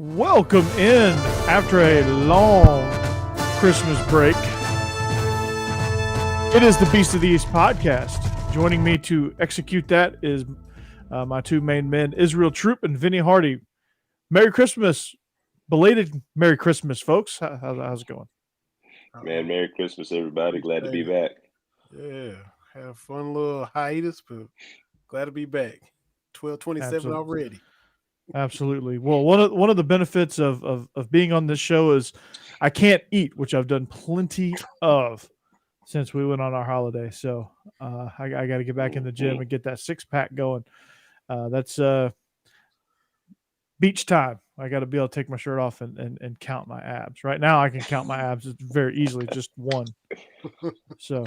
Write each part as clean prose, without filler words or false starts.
Welcome in after a long Christmas break. It is the Beast of the East podcast. Joining me to execute that is my two main men, Israel Troupe and Vinny Hardy. Merry Christmas. Belated Merry Christmas, folks. How's it going? Man, Merry Christmas, everybody. Glad to be back. Yeah, had a fun little hiatus, but glad to be back. 12:27 already. Absolutely. Well, one of the benefits of being on this show is I can't eat, which I've done plenty of since we went on our holiday. So I got to get back in the gym and get that 6-pack going. That's beach time. I got to be able to take my shirt off and count my abs. Right now, I can count my abs very easily, just one. So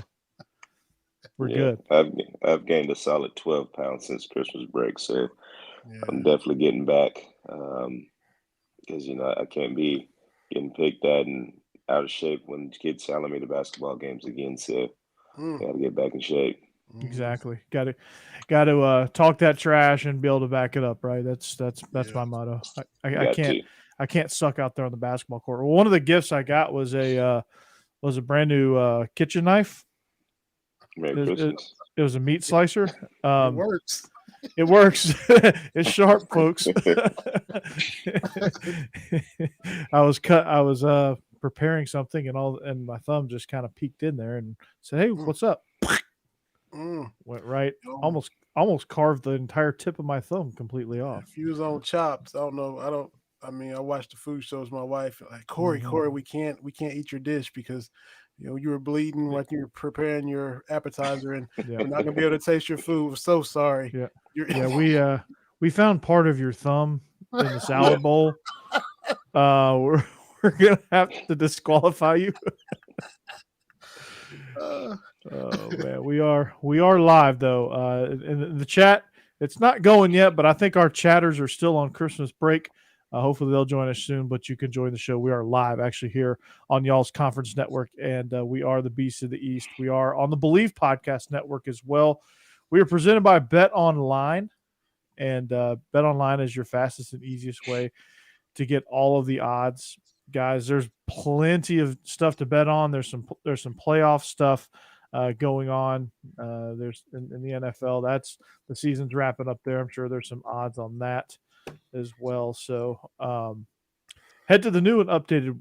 we're good. I've gained a solid 12 pounds since Christmas break, so I'm definitely getting back. Because I can't be getting picked at and out of shape when kids telling me to basketball games again. So got to get back in shape. Exactly. Got to talk that trash and be able to back it up, right? That's my motto. I can't suck out there on the basketball court. Well, one of the gifts I got was a brand new kitchen knife. Merry Christmas. It was a meat slicer. It works. It works. It's sharp, folks. I was preparing something and my thumb just kind of peeked in there and said, "Hey, what's up?" Went right, almost carved the entire tip of my thumb completely off. If you was on chops, I don't know. I watched the food shows. My wife like Corey, we can't eat your dish because you were bleeding when you were preparing your appetizer, and we're not gonna be able to taste your food. We're so sorry. Yeah. We found part of your thumb in the salad bowl. We're gonna have to disqualify you. Oh man, we are live though. In the chat, it's not going yet, but I think our chatters are still on Christmas break. Hopefully they'll join us soon, but you can join the show. We are live actually here on y'all's conference network, and we are the Beast of the East. We are on the Believe Podcast Network as well. We are presented by Bet Online, and Bet Online is your fastest and easiest way to get all of the odds. Guys, there's plenty of stuff to bet on. There's some playoff stuff going on. There's in the NFL. That's the season's wrapping up there. I'm sure there's some odds on that as well. So head to the new and updated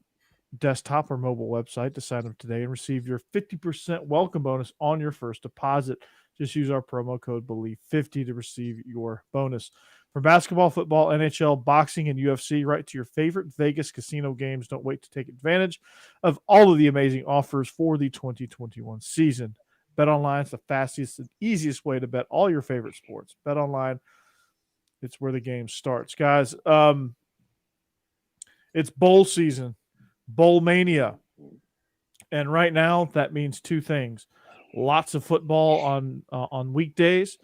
desktop or mobile website to sign up today and receive your 50% welcome bonus on your first deposit. Just use our promo code BELIEVE50 to receive your bonus. From basketball, football, NHL, boxing, and UFC, right to your favorite Vegas casino games, don't wait to take advantage of all of the amazing offers for the 2021 season. BetOnline is the fastest and easiest way to bet all your favorite sports. BetOnline, it's where the game starts. Guys, it's bowl season, bowl mania. And right now, that means two things. Lots of football on weekdays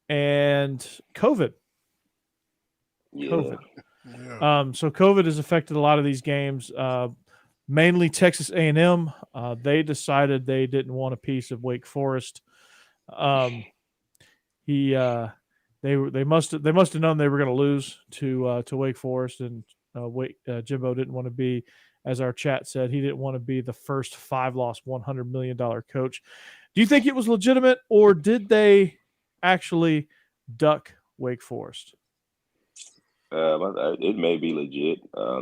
and COVID. COVID. So COVID has affected a lot of these games, mainly Texas A&M. They decided they didn't want a piece of Wake Forest. They must have known they were going to lose to Wake Forest, and Jimbo didn't want to be, as our chat said, he didn't want to be the first 5-loss $100 million coach. Do you think it was legitimate, or did they actually duck Wake Forest? It may be legit. A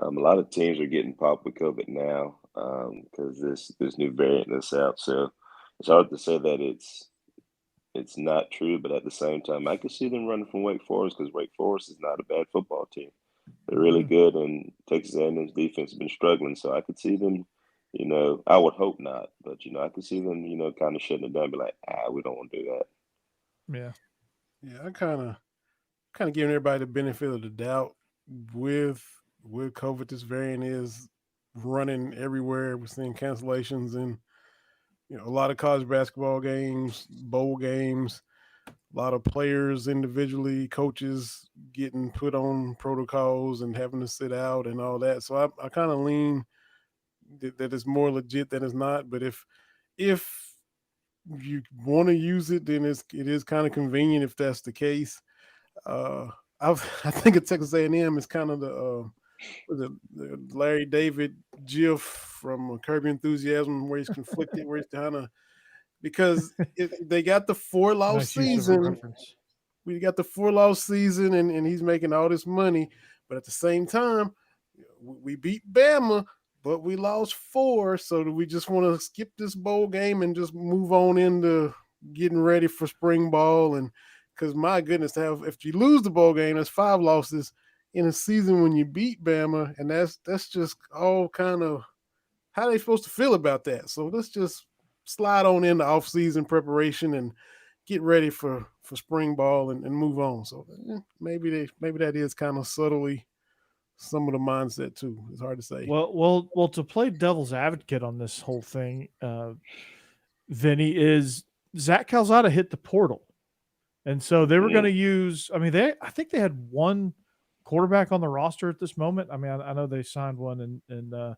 lot of teams are getting popped with COVID now because this new variant that's out. So it's hard to say that it's not true, but at the same time, I could see them running from Wake Forest because Wake Forest is not a bad football team. They're really good, and Texas A&M's defense has been struggling. So I could see them. I would hope not, but I could see them. Kind of shutting it down, and be like, we don't want to do that. Yeah. I kind of giving everybody the benefit of the doubt with COVID. This variant is running everywhere. We're seeing cancellations in a lot of college basketball games, bowl games, a lot of players individually, coaches getting put on protocols and having to sit out and all that. So I kind of lean that it's more legit than it's not. But if you want to use it, then it is kind of convenient if that's the case. I think of Texas A&M is kind of the Larry David GIF from Curb Your Enthusiasm, where he's conflicted, where he's kind of because they got the 4-loss Nice use of a season. reference. We got the 4-loss season, and he's making all this money, but at the same time, we beat Bama, but we lost 4. So do we just want to skip this bowl game and just move on into getting ready for spring ball? And because my goodness, if you lose the bowl game, that's 5 losses in a season when you beat Bama, and that's just all kind of how they supposed to feel about that. So let's just slide on into off-season preparation and get ready for spring ball and move on. So maybe that is kind of subtly some of the mindset too. It's hard to say. Well. To play devil's advocate on this whole thing, Vinny, is Zach Calzada hit the portal, and so they were going to use. I mean, I think they had one quarterback on the roster at this moment. I mean, I know they signed one in the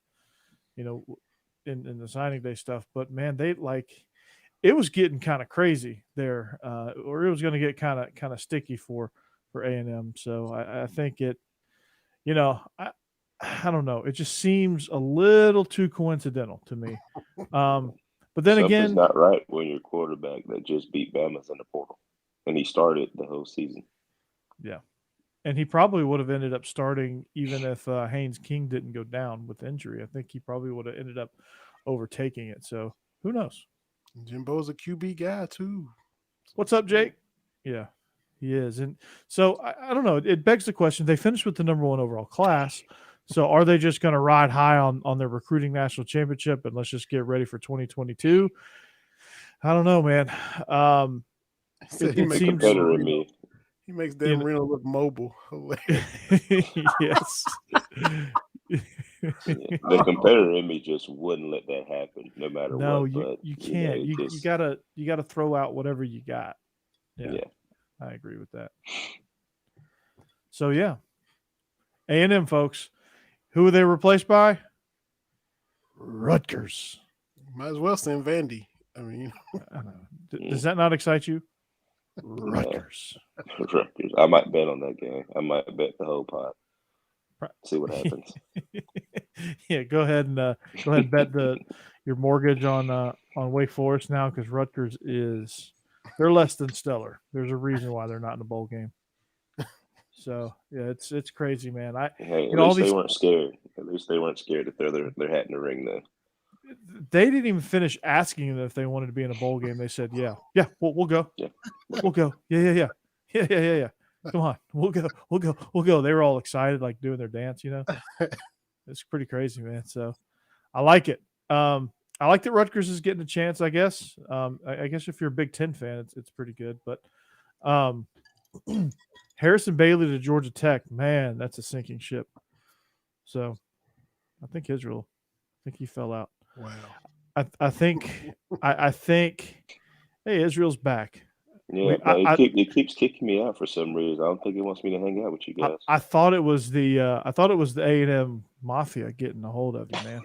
signing day stuff, but man, it was getting kind of crazy there, or it was going to get kind of sticky for A&M. So I think it, I don't know. It just seems a little too coincidental to me. But then Something's again, not right when your quarterback that just beat Bama's in the portal, and he started the whole season. Yeah, and he probably would have ended up starting even if Haynes King didn't go down with injury. I think he probably would have ended up overtaking it. So who knows? Jimbo's a QB guy too. What's up, Jake? Yeah, he is. And so I don't know. It begs the question. They finished with the number 1 overall class. So are they just going to ride high on their recruiting national championship and let's just get ready for 2022? I don't know, man. He makes Dan Marino look mobile. Yes. The competitor in me just wouldn't let that happen, no matter what. No, but you can't. You gotta throw out whatever you got. Yeah, I agree with that. So yeah, A&M folks, who are they replaced by? Rutgers. Might as well send Vandy. I mean, does that not excite you? Rutgers. Rutgers. I might bet on that game. I might bet the whole pot. See what happens. Yeah, go ahead and bet your mortgage on Wake Forest now, because Rutgers they're less than stellar. There's a reason why they're not in the bowl game. So yeah, it's crazy, man. Hey, at least they weren't scared. At least they weren't scared to throw their hat in the ring, though. They didn't even finish asking them if they wanted to be in a bowl game. They said, "Yeah, we'll go. Yeah, we'll go. Yeah. Come on, we'll go. They were all excited, like doing their dance. It's pretty crazy, man. So I like it. I like that Rutgers is getting a chance. I guess. I guess if you're a Big Ten fan, it's pretty good. But Harrison Bailey to Georgia Tech, man, that's a sinking ship. So I think he fell out. Wow. I think hey, Israel's back. Yeah, it keeps kicking me out for some reason. I don't think it wants me to hang out with you guys. I thought it was the A&M Mafia getting a hold of you, man.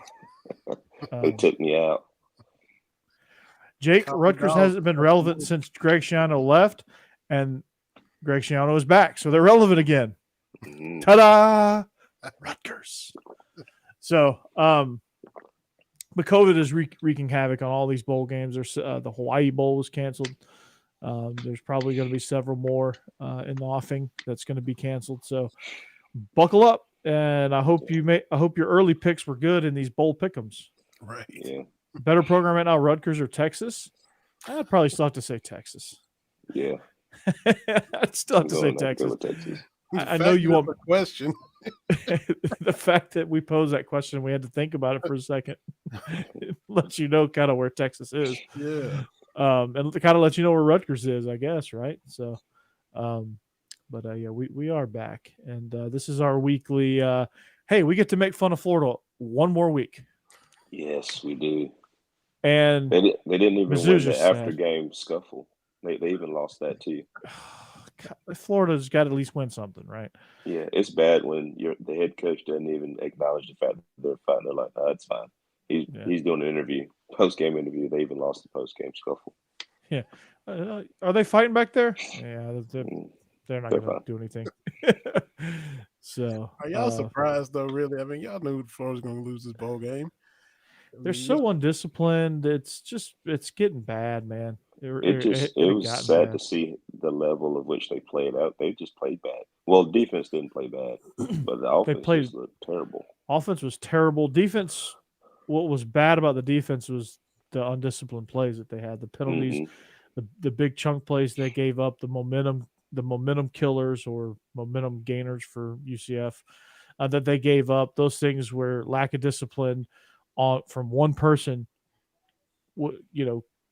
They took me out. Jake, Rutgers hasn't been relevant since Greg Schiano left, and Greg Schiano is back, so they're relevant again. Mm-hmm. Ta-da! Rutgers. So, but COVID is wreaking havoc on all these bowl games. There's the Hawaii Bowl was canceled. There's probably going to be several more in the offing that's going to be canceled. So buckle up, and I hope your early picks were good in these bowl pick'ems. Right. Yeah. Better program right now, Rutgers or Texas? I'd probably still have to say Texas. Yeah. I'd still have to say Texas. I know you want the question. The fact that we posed that question, we had to think about it for a second. It lets you know kind of where Texas is. Yeah. And kind of let you know where Rutgers is, I guess, right? So, but yeah, we are back, and this is our weekly. Hey, we get to make fun of Florida one more week. Yes, we do. And they didn't even Mizzou's win the just after sad. game scuffle. They even lost that too. God, Florida's got to at least win something, right? Yeah, it's bad when the head coach doesn't even acknowledge the fact that they're fine. They're like, "No, it's fine." He's doing an interview, post-game interview. They even lost the post-game scuffle. Yeah. Are they fighting back there? Yeah, they're not going to do anything. So Are y'all surprised though? Really? I mean, y'all knew Florida's going to lose this bowl game. they're so undisciplined. It's getting bad, man. It It had was gotten sad bad. to see the level of which they played out. They just played bad. Well, defense didn't play bad, but the They offense played. just looked terrible. Offense was terrible. Defense. What was bad about the defense was the undisciplined plays that they had, the penalties, Hmm. the big chunk plays they gave up, the momentum killers or momentum gainers for UCF that they gave up. Those things were lack of discipline from one person,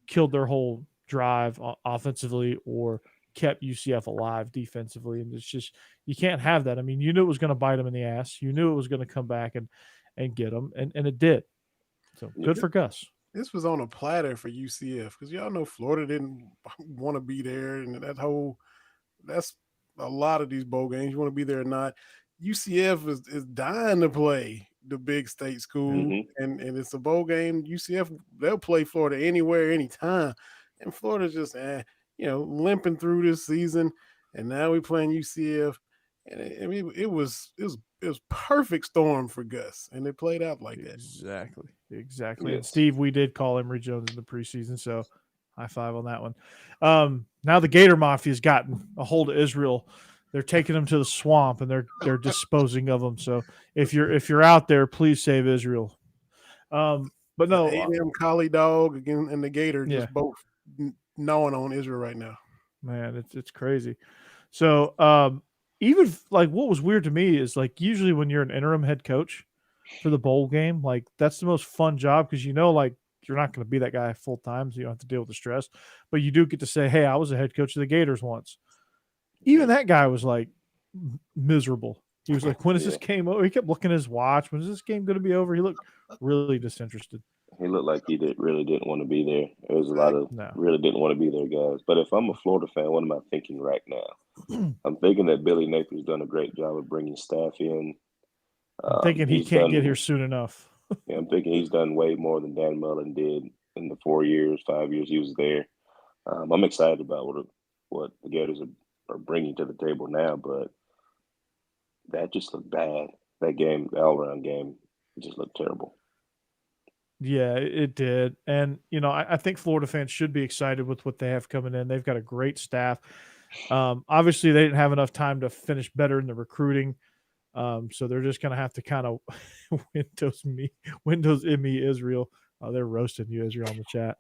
killed their whole drive offensively or kept UCF alive defensively. And it's just you can't have that. I mean, you knew it was going to bite them in the ass. You knew it was going to come back and get them, and it did. So Yeah. good for Gus. This was on a platter for UCF because y'all know Florida didn't want to be there, and that's a lot of these bowl games. You want to be there or not. UCF is dying to play the big state school, Hmm. and it's a bowl game. UCF, they'll play Florida anywhere, anytime, and Florida's just limping through this season, and now we're playing UCF, and I mean it was perfect storm for Gus, and it played out like that. Exactly. And Yes. Steve, we did call Emory Jones in the preseason, so high five on that one. Now the Gator Mafia's gotten a hold of Israel. They're taking them to the swamp and they're disposing of them. So if you're out there, please save Israel. But no, A&M Collie Dog again and the Gator Yeah. just both gnawing on Israel right now. man, it's crazy. So even like what was weird to me is like usually when you're an interim head coach for the bowl game, like that's the most fun job because like you're not going to be that guy full time, so you don't have to deal with the stress. But you do get to say, "Hey, I was a head coach of the Gators once." Even that guy was like miserable. He was like, "When is this game over?" He kept looking at his watch. When is this game going to be over? He looked really disinterested. He looked like he really didn't want to be there. There was a lot of No. really didn't want to be there guys. But if I'm a Florida fan, what am I thinking right now? I'm thinking that Billy Napier's done a great job of bringing staff in. I'm thinking he can't get here soon enough. Yeah, I'm thinking he's done way more than Dan Mullen did in the 5 years he was there. I'm excited about what the Gators are bringing to the table now, but that just looked bad. That game, the all-around game, it just looked terrible. Yeah, it did. And, I think Florida fans should be excited with what they have coming in. They've got a great staff. Obviously, they didn't have enough time to finish better in the recruiting. So they're just going to have to kind of Windows me Israel. Oh, they're roasting you, Israel, on the chat.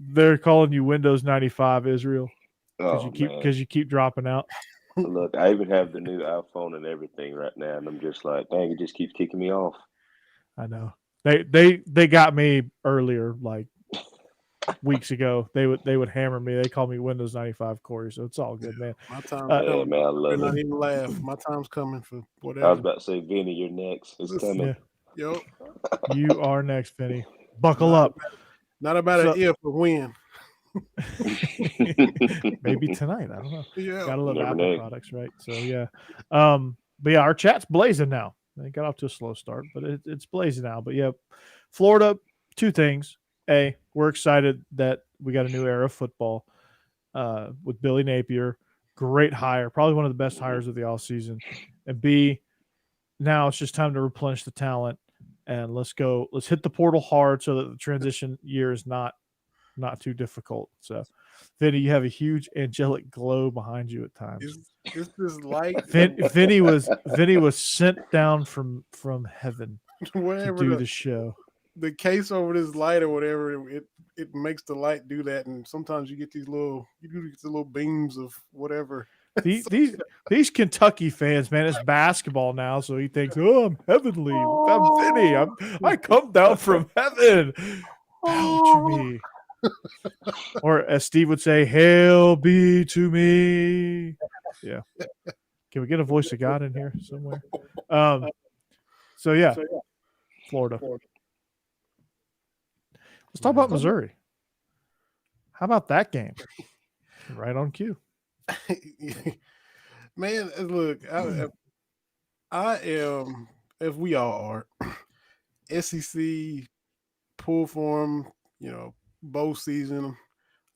They're calling you Windows 95 Israel because you keep dropping out. Look, I even have the new iPhone and everything right now, and I'm just like, dang, it just keeps kicking me off. I know. They got me earlier, like weeks ago. They would hammer me. They call me Windows 95 Corey, so it's all good, man. My time's coming. Man, I love not even laugh. My time's coming for whatever. I was about to say, Vinny, you're next. It's coming. Yeah. Yep. You are next, Vinny. Buckle up. Not about an if, but when. Maybe tonight. I don't know. Yeah. Gotta love Apple products, right? So yeah. But yeah, our chat's blazing now. They got off to a slow start, but it's blazing now. But yeah, Florida, two things. A, we're excited that we got a new era of football with Billy Napier. Great hire, probably one of the best hires of the offseason. And B, now it's just time to replenish the talent and let's hit the portal hard so that the transition year is not too difficult. So, Vinny, you have a huge angelic glow behind you at times. Is this light? Vinny was sent down from heaven whatever to do the show. The case over this light or whatever, it makes the light do that, and sometimes you get these little beams of whatever. These Kentucky fans, man, it's basketball now, so he thinks, oh, I'm heavenly. I'm Vinny. I come down from heaven. Bow to me. Or as Steve would say, hail be to me. Yeah. Can we get a voice of God in here somewhere? So yeah, Florida. Let's talk about Missouri. How about that game? Right on cue. Man, look, I am, as we all are, SEC pool form, bowl season.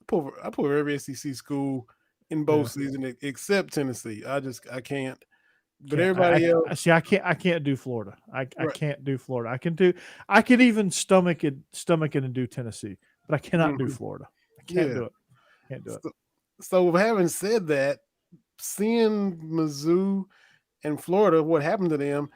put every SEC school in both seasons except Tennessee. I can't. But everybody else, I can't do Florida. I Right. can't do Florida. I could even stomach it and do Tennessee, but I cannot do Florida. I can't do it. Can't do it. So having said that, seeing Mizzou and Florida, what happened to them,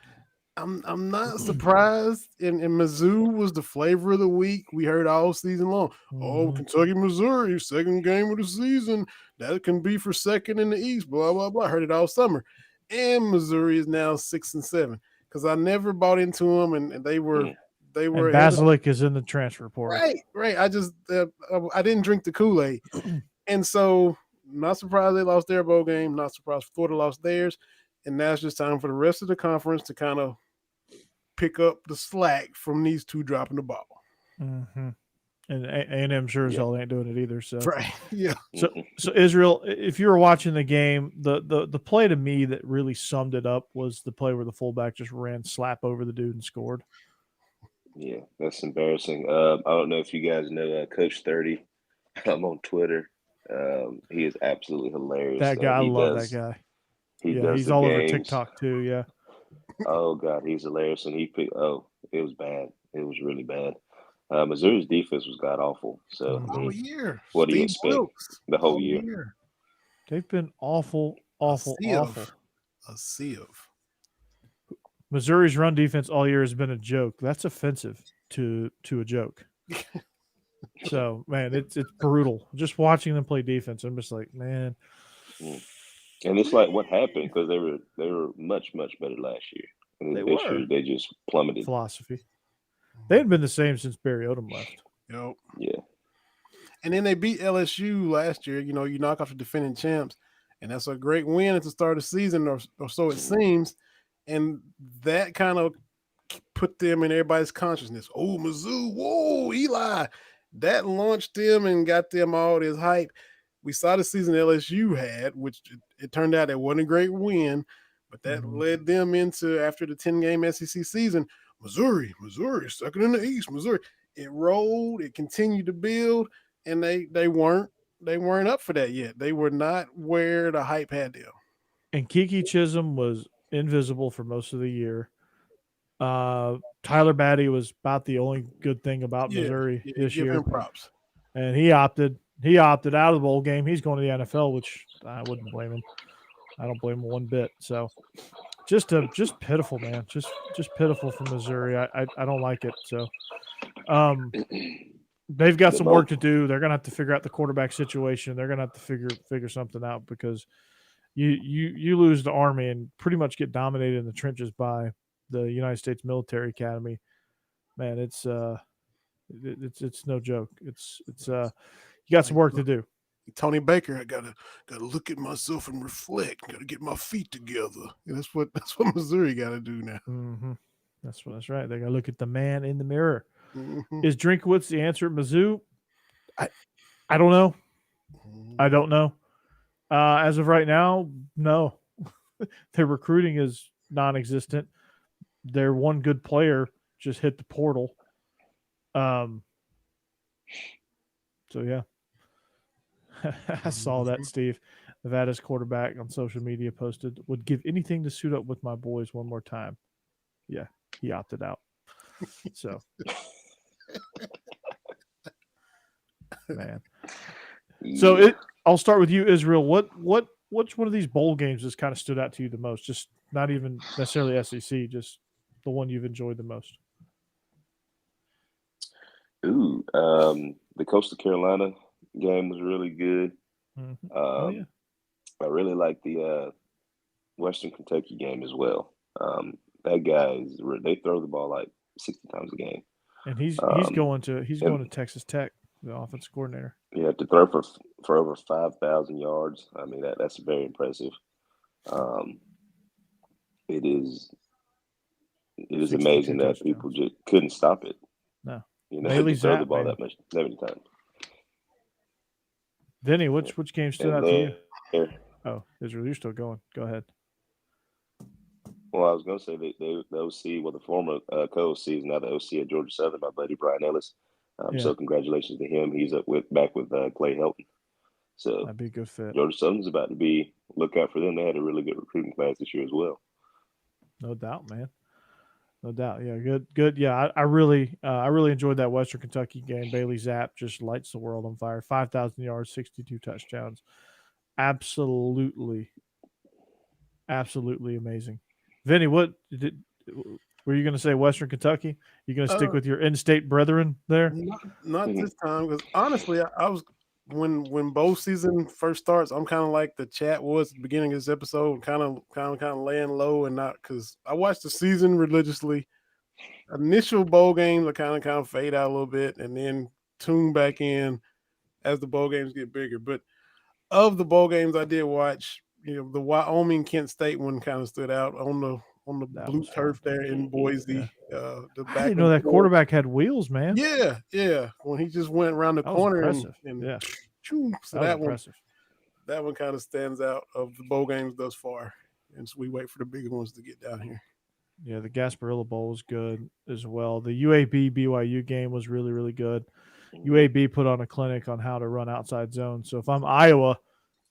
I'm not surprised. And Mizzou was the flavor of the week. We heard all season long. Oh, Kentucky, Missouri, second game of the season. That can be for second in the East. Blah blah blah. Heard it all summer. And Missouri is now 6-7 because I never bought into them, and they were. And Basilic is in the transfer portal. Right. I just I didn't drink the Kool-Aid, and so not surprised they lost their bowl game. Not surprised Florida lost theirs, and now it's just time for the rest of the conference to kind of pick up the slack from these two dropping the ball. Mm-hmm. And A&M sure as hell ain't doing it either. So right, yeah. So Israel, if you were watching the game, the play to me that really summed it up was the play where the fullback just ran slap over the dude and scored. Yeah, that's embarrassing. I don't know if you guys know Coach 30. I'm on Twitter. He is absolutely hilarious. That guy, I love that guy. He's all over TikTok too. Yeah. Oh God, he's hilarious, and it was bad. It was really bad. Missouri's defense was god awful. So whole year. What do you expect? The whole year. They've been awful. A sieve. Missouri's run defense all year has been a joke. That's offensive to a joke. So man, it's brutal. Just watching them play defense, I'm just like, man. And it's like what happened because they were much better last year. And this year they just plummeted. Philosophy. They hadn't been the same since Barry Odom left. Yep. Yeah. And then they beat LSU last year. You know, you knock off the defending champs, and that's a great win at the start of the season, or so it seems. And that kind of put them in everybody's consciousness. Oh, Mizzou, whoa, Eli. That launched them and got them all this hype. We saw the season LSU had, which it turned out it wasn't a great win, but that led them into, after the 10-game SEC season, Missouri, second in the East, Missouri. It rolled, it continued to build, and they weren't up for that yet. They were not where the hype had them. And Kiki Chisholm was invisible for most of the year. Tyler Batty was about the only good thing about Missouri this year. Give him props. And he opted out of the bowl game. He's going to the NFL, which I wouldn't blame him. I don't blame him one bit. So just pitiful, man. Just pitiful for Missouri. I don't like it. So they've got some work to do. They're gonna have to figure out the quarterback situation. They're gonna have to figure something out because you lose the Army and pretty much get dominated in the trenches by the United States Military Academy. Man, it's no joke. It's you got some work to do. Tony Baker, I gotta look at myself and reflect. Gotta get my feet together. That's what Missouri got to do now. Mm-hmm. That's right. They got to look at the man in the mirror. Mm-hmm. Is Drinkwitz the answer at Mizzou? I don't know. I don't know. As of right now, no. Their recruiting is non-existent. Their one good player just hit the portal. So yeah. I saw that Steve, Nevada's quarterback on social media posted, would give anything to suit up with my boys one more time. Yeah, he opted out. So, man. So I'll start with you, Israel. Which one of these bowl games has kind of stood out to you the most? Just not even necessarily SEC, just the one you've enjoyed the most. Ooh, the Coastal Carolina game was really good. Mm-hmm. I really like the Western Kentucky game as well. That guy they throw the ball like 60 times a game, and he's going to Texas Tech, the offensive coordinator. Yeah, to throw for over 5,000 yards. I mean that's very impressive. It is amazing that people just couldn't stop it. No, to throw the ball that many times. Vinny, which game stood out to you? Oh, Israel, you're still going. Go ahead. Well, I was going to say the OC, the former co-OC is now the OC at Georgia Southern, my buddy Brian Ellis. So congratulations to him. He's back with Clay Helton. So that'd be a good fit. Georgia Southern's about to be, look out for them. They had a really good recruiting class this year as well. No doubt, man. No doubt. Yeah, good. Yeah, I really enjoyed that Western Kentucky game. Bailey Zapp just lights the world on fire. 5,000 yards, 62 touchdowns. Absolutely amazing. Vinny, what were you going to say? Western Kentucky? You going to stick with your in-state brethren there? Not this time, because honestly, I was when bowl season first starts, I'm kind of like the chat was at the beginning of this episode, kind of laying low and not, because I watched the season religiously. Initial bowl games, I kind of fade out a little bit, and then tune back in as the bowl games get bigger. But of the bowl games I did watch, the Wyoming Kent State one kind of stood out on the blue turf there in Boise. I didn't know that quarterback had wheels, man. Yeah. When he just went around the corner and so that impressive. That one kind of stands out of the bowl games thus far, and so we wait for the bigger ones to get down here. Yeah, the Gasparilla Bowl was good as well. The UAB BYU game was really, really good. UAB put on a clinic on how to run outside zone. So if I'm Iowa,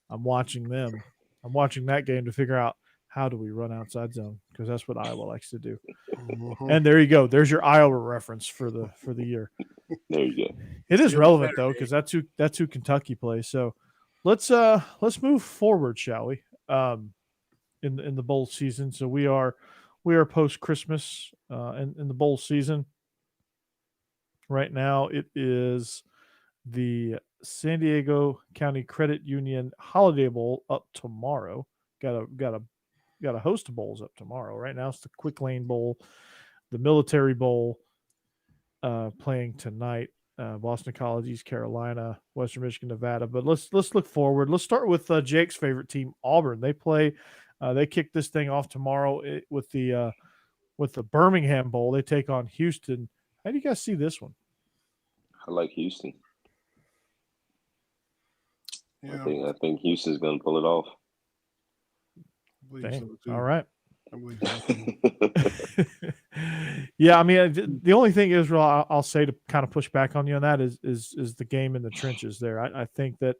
I'm watching them. I'm watching that game to figure out how do we run outside zone, because that's what Iowa likes to do. Mm-hmm. And there you go. There's your Iowa reference for the year. There you go. It is relevant though, because that's who Kentucky plays. So let's move forward, shall we? In the bowl season. So we are post Christmas in the bowl season. Right now, it is the San Diego County Credit Union Holiday Bowl up tomorrow. Got a host of bowls up tomorrow. Right now, it's the Quick Lane Bowl, the Military Bowl, playing tonight. Boston College, East Carolina, Western Michigan, Nevada. But let's look forward. Let's start with Jake's favorite team, Auburn. They play. They kick this thing off tomorrow with the Birmingham Bowl. They take on Houston. How do you guys see this one? I like Houston. Yeah. I think Houston's going to pull it off. So all right. I believe so. Yeah, I mean, the only thing is, I'll say to kind of push back on you on that is the game in the trenches there. I think that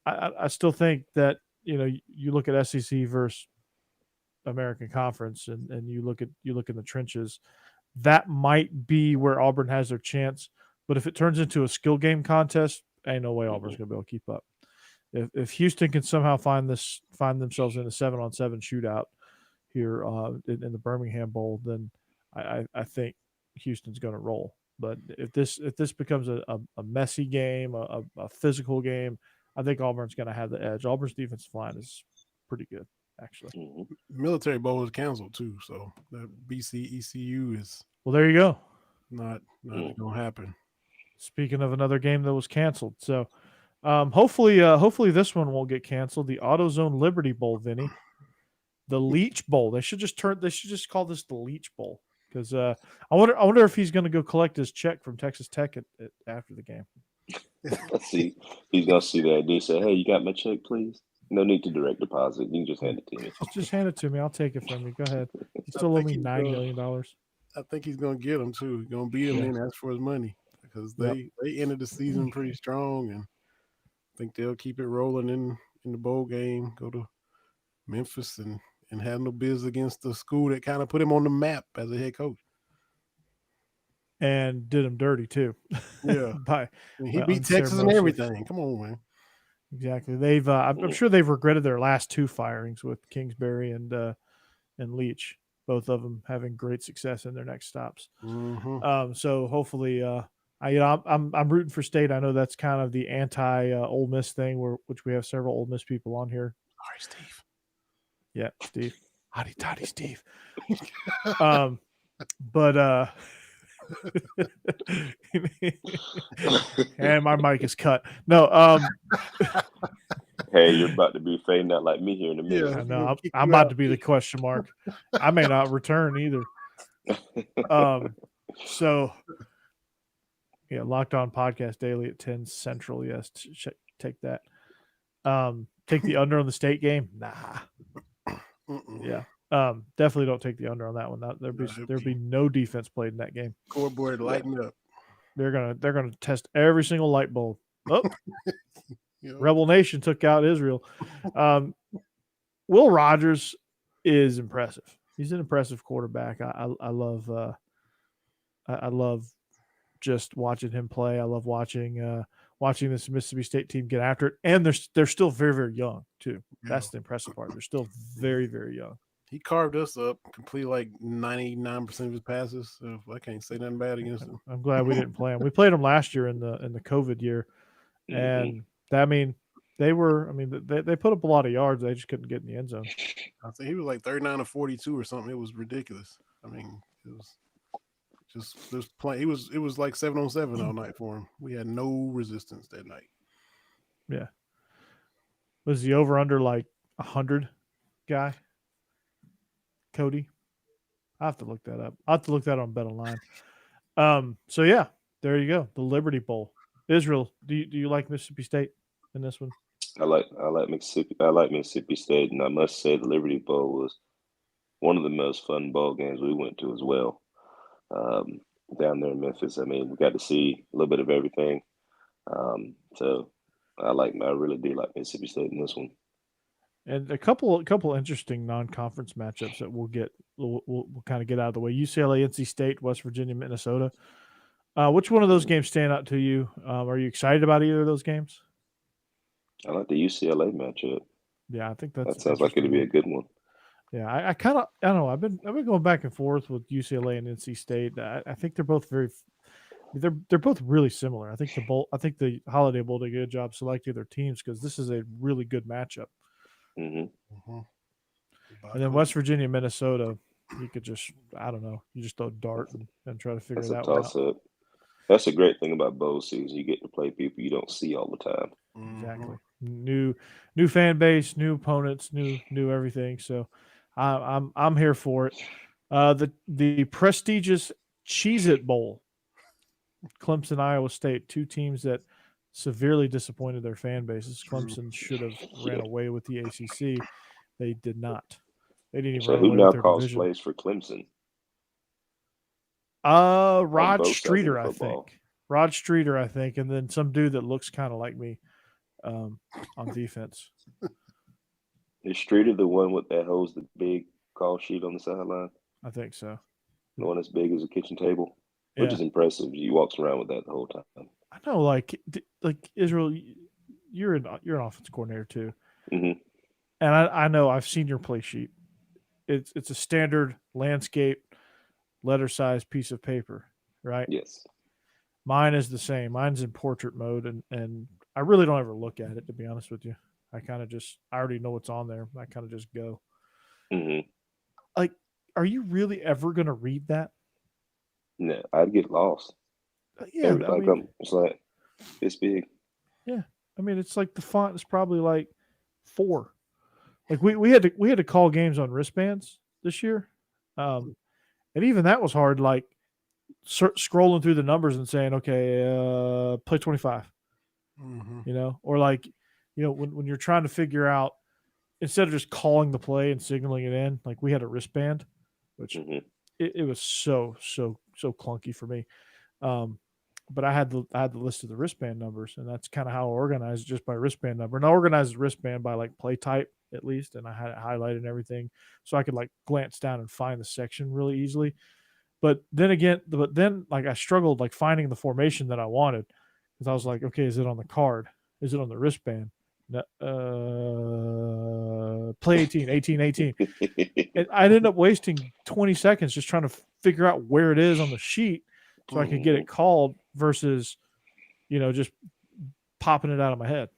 I still think that, you look at SEC versus American Conference, and you look in the trenches, that might be where Auburn has their chance. But if it turns into a skill game contest, ain't no way Auburn's going to be able to keep up. If Houston can somehow find themselves in a 7-on-7 shootout here in the Birmingham Bowl, then I think Houston's going to roll. But if this becomes a messy game, a physical game, I think Auburn's going to have the edge. Auburn's defensive line is pretty good, actually. Military Bowl is canceled too, so the BC ECU is there you go. Not going to happen. Speaking of another game that was canceled, so hopefully this one won't get canceled. The AutoZone Liberty Bowl, Vinny, the Leach Bowl. They should just call this the Leach Bowl, because I wonder if he's going to go collect his check from Texas Tech after the game. See, he's gonna see that and he say, "Hey, you got my check, please." No need to direct deposit. You can just hand it to me. Just hand it to me. I'll take it from you. Go ahead. You still owe me $9 million. I think he's gonna get him too. He's gonna beat him and ask for his money, because they ended the season pretty strong, and I think they'll keep it rolling in the bowl game. Go to Memphis and handle biz against the school that kind of put him on the map as a head coach. And did him dirty too. Yeah, he beat Texas and everything. Come on, man. Exactly. They've I'm sure they've regretted their last two firings with Kingsbury and Leach. Both of them having great success in their next stops. Mm-hmm. So hopefully, I'm rooting for State. I know that's kind of the anti Ole Miss thing, which we have several Ole Miss people on here. All right, Steve. Yeah, Steve. Hotty toddy, Steve. But and my mic is cut. No, hey, you're about to be fading out like me here in a minute. Yeah, no, I'm about to be the question mark. I may not return either. So yeah, Locked On Podcast Daily at 10 Central. Yes, take that. Take the under on the State game. Nah. Yeah. Definitely don't take the under on that one. There'll be no defense played in that game. Scoreboard lighten up. They're gonna test every single light bulb. Oh, Yep. Rebel Nation took out Israel. Will Rogers is impressive. He's an impressive quarterback. I love I love just watching him play. I love watching this Mississippi State team get after it, and they're still very, very young too. Yeah. That's the impressive part. They're still very, very young. He carved us up, completed like 99% of his passes. So I can't say nothing bad against him. I'm glad we didn't play him. We played him last year in the COVID year, and they put up a lot of yards. They just couldn't get in the end zone. I think he was like 39 or 42 or something. It was ridiculous. I mean, it was just playing. It was like 7-on-7 all night for him. We had no resistance that night. Yeah. Was the over under like 100 guy? Cody? I have to look that up. I'll have to look that on Bet Online. So yeah, there you go. The Liberty Bowl. Israel, do you like Mississippi State in this one? I like Mississippi. I like Mississippi State, and I must say the Liberty Bowl was one of the most fun ball games we went to as well. Down there in Memphis, I mean, we got to see a little bit of everything. So I really do like Mississippi State in this one. And a couple interesting non-conference matchups that we'll kind of get out of the way. UCLA, NC State, West Virginia, Minnesota. Which one of those games stand out to you? Are you excited about either of those games? I like the UCLA matchup. Yeah, I think that sounds like it'll be a good one. Yeah, I don't know. I've been going back and forth with UCLA and NC State. I think they're both they're both really similar. I think the Holiday Bowl did a good job selecting their teams because this is a really good matchup. Mm-hmm. And then West Virginia, Minnesota, you could just you just throw a dart and try to figure that one out. That's a great thing about bowl season. You get to play people you don't see all the time. Exactly. New fan base, new opponents, new everything. So I'm here for it. The prestigious Cheez-It Bowl. Clemson, Iowa State, two teams that severely disappointed their fan bases. Clemson should have ran away with the ACC. They did not. They didn't even. So who now calls plays for Clemson? Rod Streeter, I think. Rod Streeter, I think, and then some dude that looks kind of like me on defense. Is Streeter the one that holds the big call sheet on the sideline? I think so. The one that's big as a kitchen table, which is impressive. He walks around with that the whole time. I know, like Israel, you're an offensive coordinator too, and I know I've seen your play sheet. It's a standard landscape letter size piece of paper, right? Yes. Mine is the same. Mine's in portrait mode, and I really don't ever look at it, to be honest with you. I already know what's on there. I kind of just go. Mm-hmm. Like, are you really ever going to read that? No, I'd get lost. Yeah. It's like this big. Yeah. I mean, it's like the font is probably like 4. Like we had to call games on wristbands this year. And even that was hard, like scrolling through the numbers and saying, okay, play 25, or like, when you're trying to figure out, instead of just calling the play and signaling it in, like we had a wristband, which it was so clunky for me. But I had the list of the wristband numbers, and that's kind of how I organized, just by wristband number. And I organized the wristband by like play type at least, and I had it highlighted and everything, so I could like glance down and find the section really easily. But then like I struggled like finding the formation that I wanted, because I was like, okay, is it on the card? Is it on the wristband? Play 18. And I ended up wasting 20 seconds just trying to figure out where it is on the sheet so I could get it called versus, just popping it out of my head.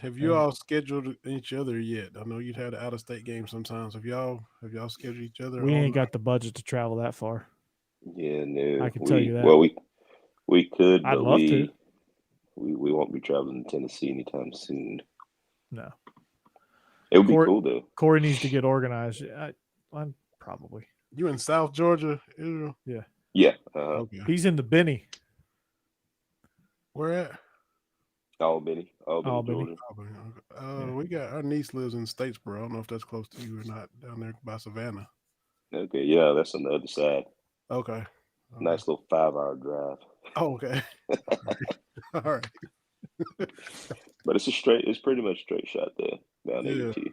Have you all scheduled each other yet? I know you'd had an out-of-state game sometimes. Have y'all scheduled each other? We ain't got the budget to travel that far. Yeah, no. I can tell you that. Well, we could, I'd but love to. We won't be traveling to Tennessee anytime soon. No. It would be cool, though. Corey needs to get organized. I'm probably. You in South Georgia, Israel? Yeah. Yeah. Okay. He's in the Benny. Where at? Albany, Georgia. We got our niece lives in Statesboro. I don't know if that's close to you or not, down there by Savannah. Okay, yeah, that's on the other side. Okay. Nice little 5-hour drive. Oh, okay. All right. But it's pretty much straight shot there down Yeah. 80.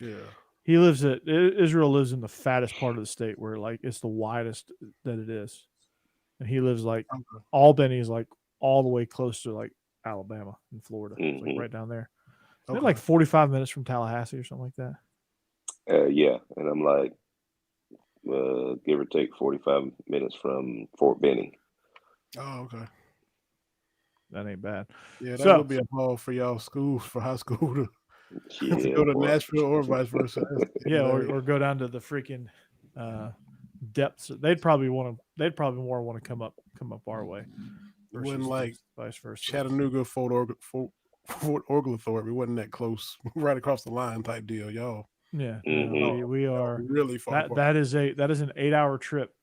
Yeah. He lives at Israel lives in the fattest part of the state where like it's the widest that it is, and he lives like Okay. Albany is like all the way close to like Alabama and Florida. It's like Hmm. right down there. Isn't it Okay. like 45 minutes from Tallahassee or something like that? Yeah, and I'm like, give or take 45 minutes from Fort Benning. Oh, okay. That ain't bad. Yeah, that So would be a haul for y'all schools for high school to Yeah, go to boy. Nashville or vice versa. yeah, or go down to the freaking depths. They'd probably more want to come up our way. It wasn't like vice versa. Chattanooga, Fort Oglethorpe. It wasn't that close, right across the line type deal, y'all. Yeah, Mhm. we are really far. that is an 8-hour trip.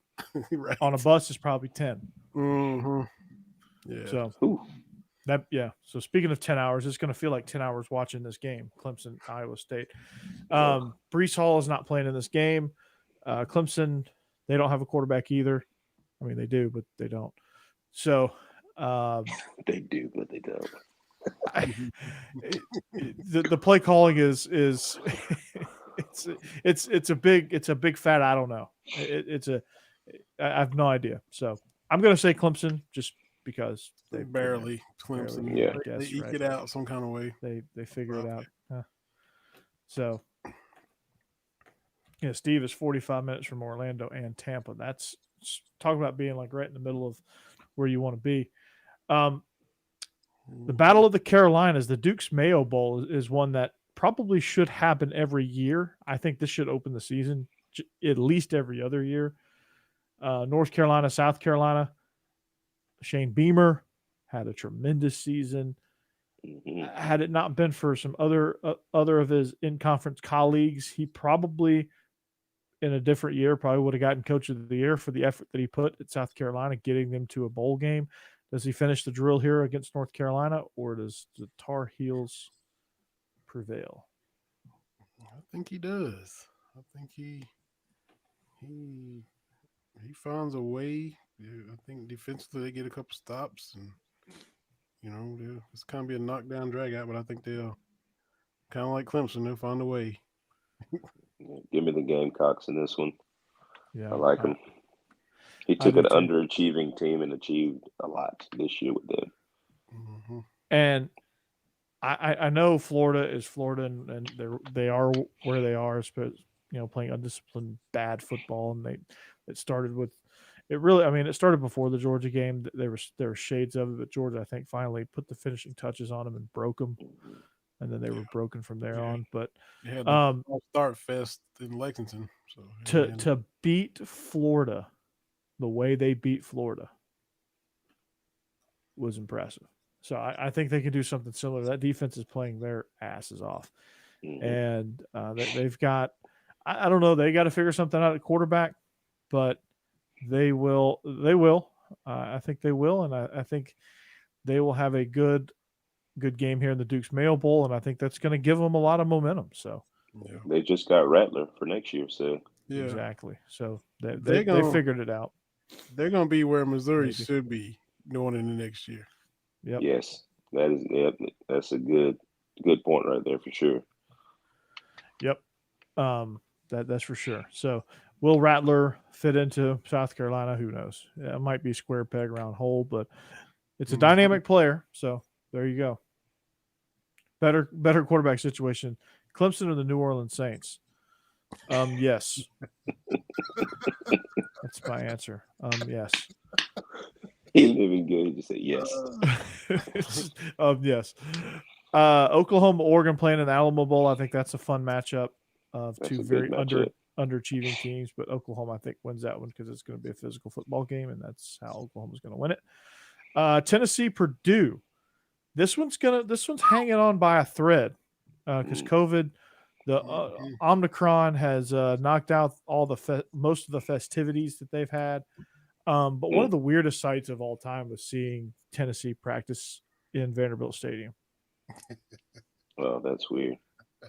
Right. On a bus is probably 10. Mm-hmm. Yeah. So Whew. So speaking of 10 hours, it's going to feel like 10 hours watching this game, Clemson, Iowa State. Brees Hall is not playing in this game. Clemson, they don't have a quarterback either. I mean, they do, but they don't. So They do, but they don't. The play calling is it's a big fat I don't know. I have no idea. So I'm going to say Clemson just because they barely Clemson. Barely, yeah, they eke it out some kind of way. They figure it out. So yeah, Steve is 45 minutes from Orlando and Tampa. That's talking about being like right in the middle of where you want to be. The Battle of the Carolinas, the Duke's Mayo Bowl, is one that probably should happen every year. I think this should open the season at least every other year. North Carolina, South Carolina. Shane Beamer had a tremendous season. Mhm. Had it not been for some other of his in-conference colleagues, he probably in a different year probably would have gotten Coach of the Year for the effort that he put at South Carolina, getting them to a bowl game. Does he finish the drill here against North Carolina, or does the Tar Heels prevail? I think he does. I think he finds a way. I think defensively they get a couple stops, and it's kind of be a knockdown drag out. But I think they'll kind of like Clemson. They'll find a way. Give me the Gamecocks in this one. Yeah, I like him. He took do an too. underachieving team and achieved a lot this year with them. Mm-hmm. And I know Florida is Florida, and they are where they are, playing undisciplined bad football, and it started with it really. I mean, it started before the Georgia game. There were shades of it, but Georgia, I think, finally put the finishing touches on them and broke them, and then they were broken from there on. But they had the start fest in Lexington. So to beat Florida the way they beat Florida was impressive. So I think they can do something similar. That defense is playing their asses off, and they've got. I don't know. They got to figure something out at quarterback, but they will. They will. I think they will, and I think they will have a good game here in the Duke's Mayo Bowl, and I think that's going to give them a lot of momentum. So they just got Rattler for next year, so exactly. So they figured it out. They're going to be where Missouri should be going in the next year. Yep. Yes, that's a good point right there for sure. Yep. That's for sure. So will Rattler fit into South Carolina? Who knows? It might be square peg round hole, but it's a dynamic player. So there you go. Better quarterback situation. Clemson or the New Orleans Saints? Yes. That's my answer. Yes. He living good. He just said yes. Yes. Oklahoma, Oregon playing in the Alamo Bowl. I think that's a fun matchup of two very underachieving teams. But Oklahoma, I think, wins that one because it's going to be a physical football game, and that's how Oklahoma's going to win it. Tennessee, Purdue. This one's hanging on by a thread because COVID, the Omicron has knocked out all most of the festivities that they've had. But one of the weirdest sights of all time was seeing Tennessee practice in Vanderbilt Stadium. Oh, that's weird.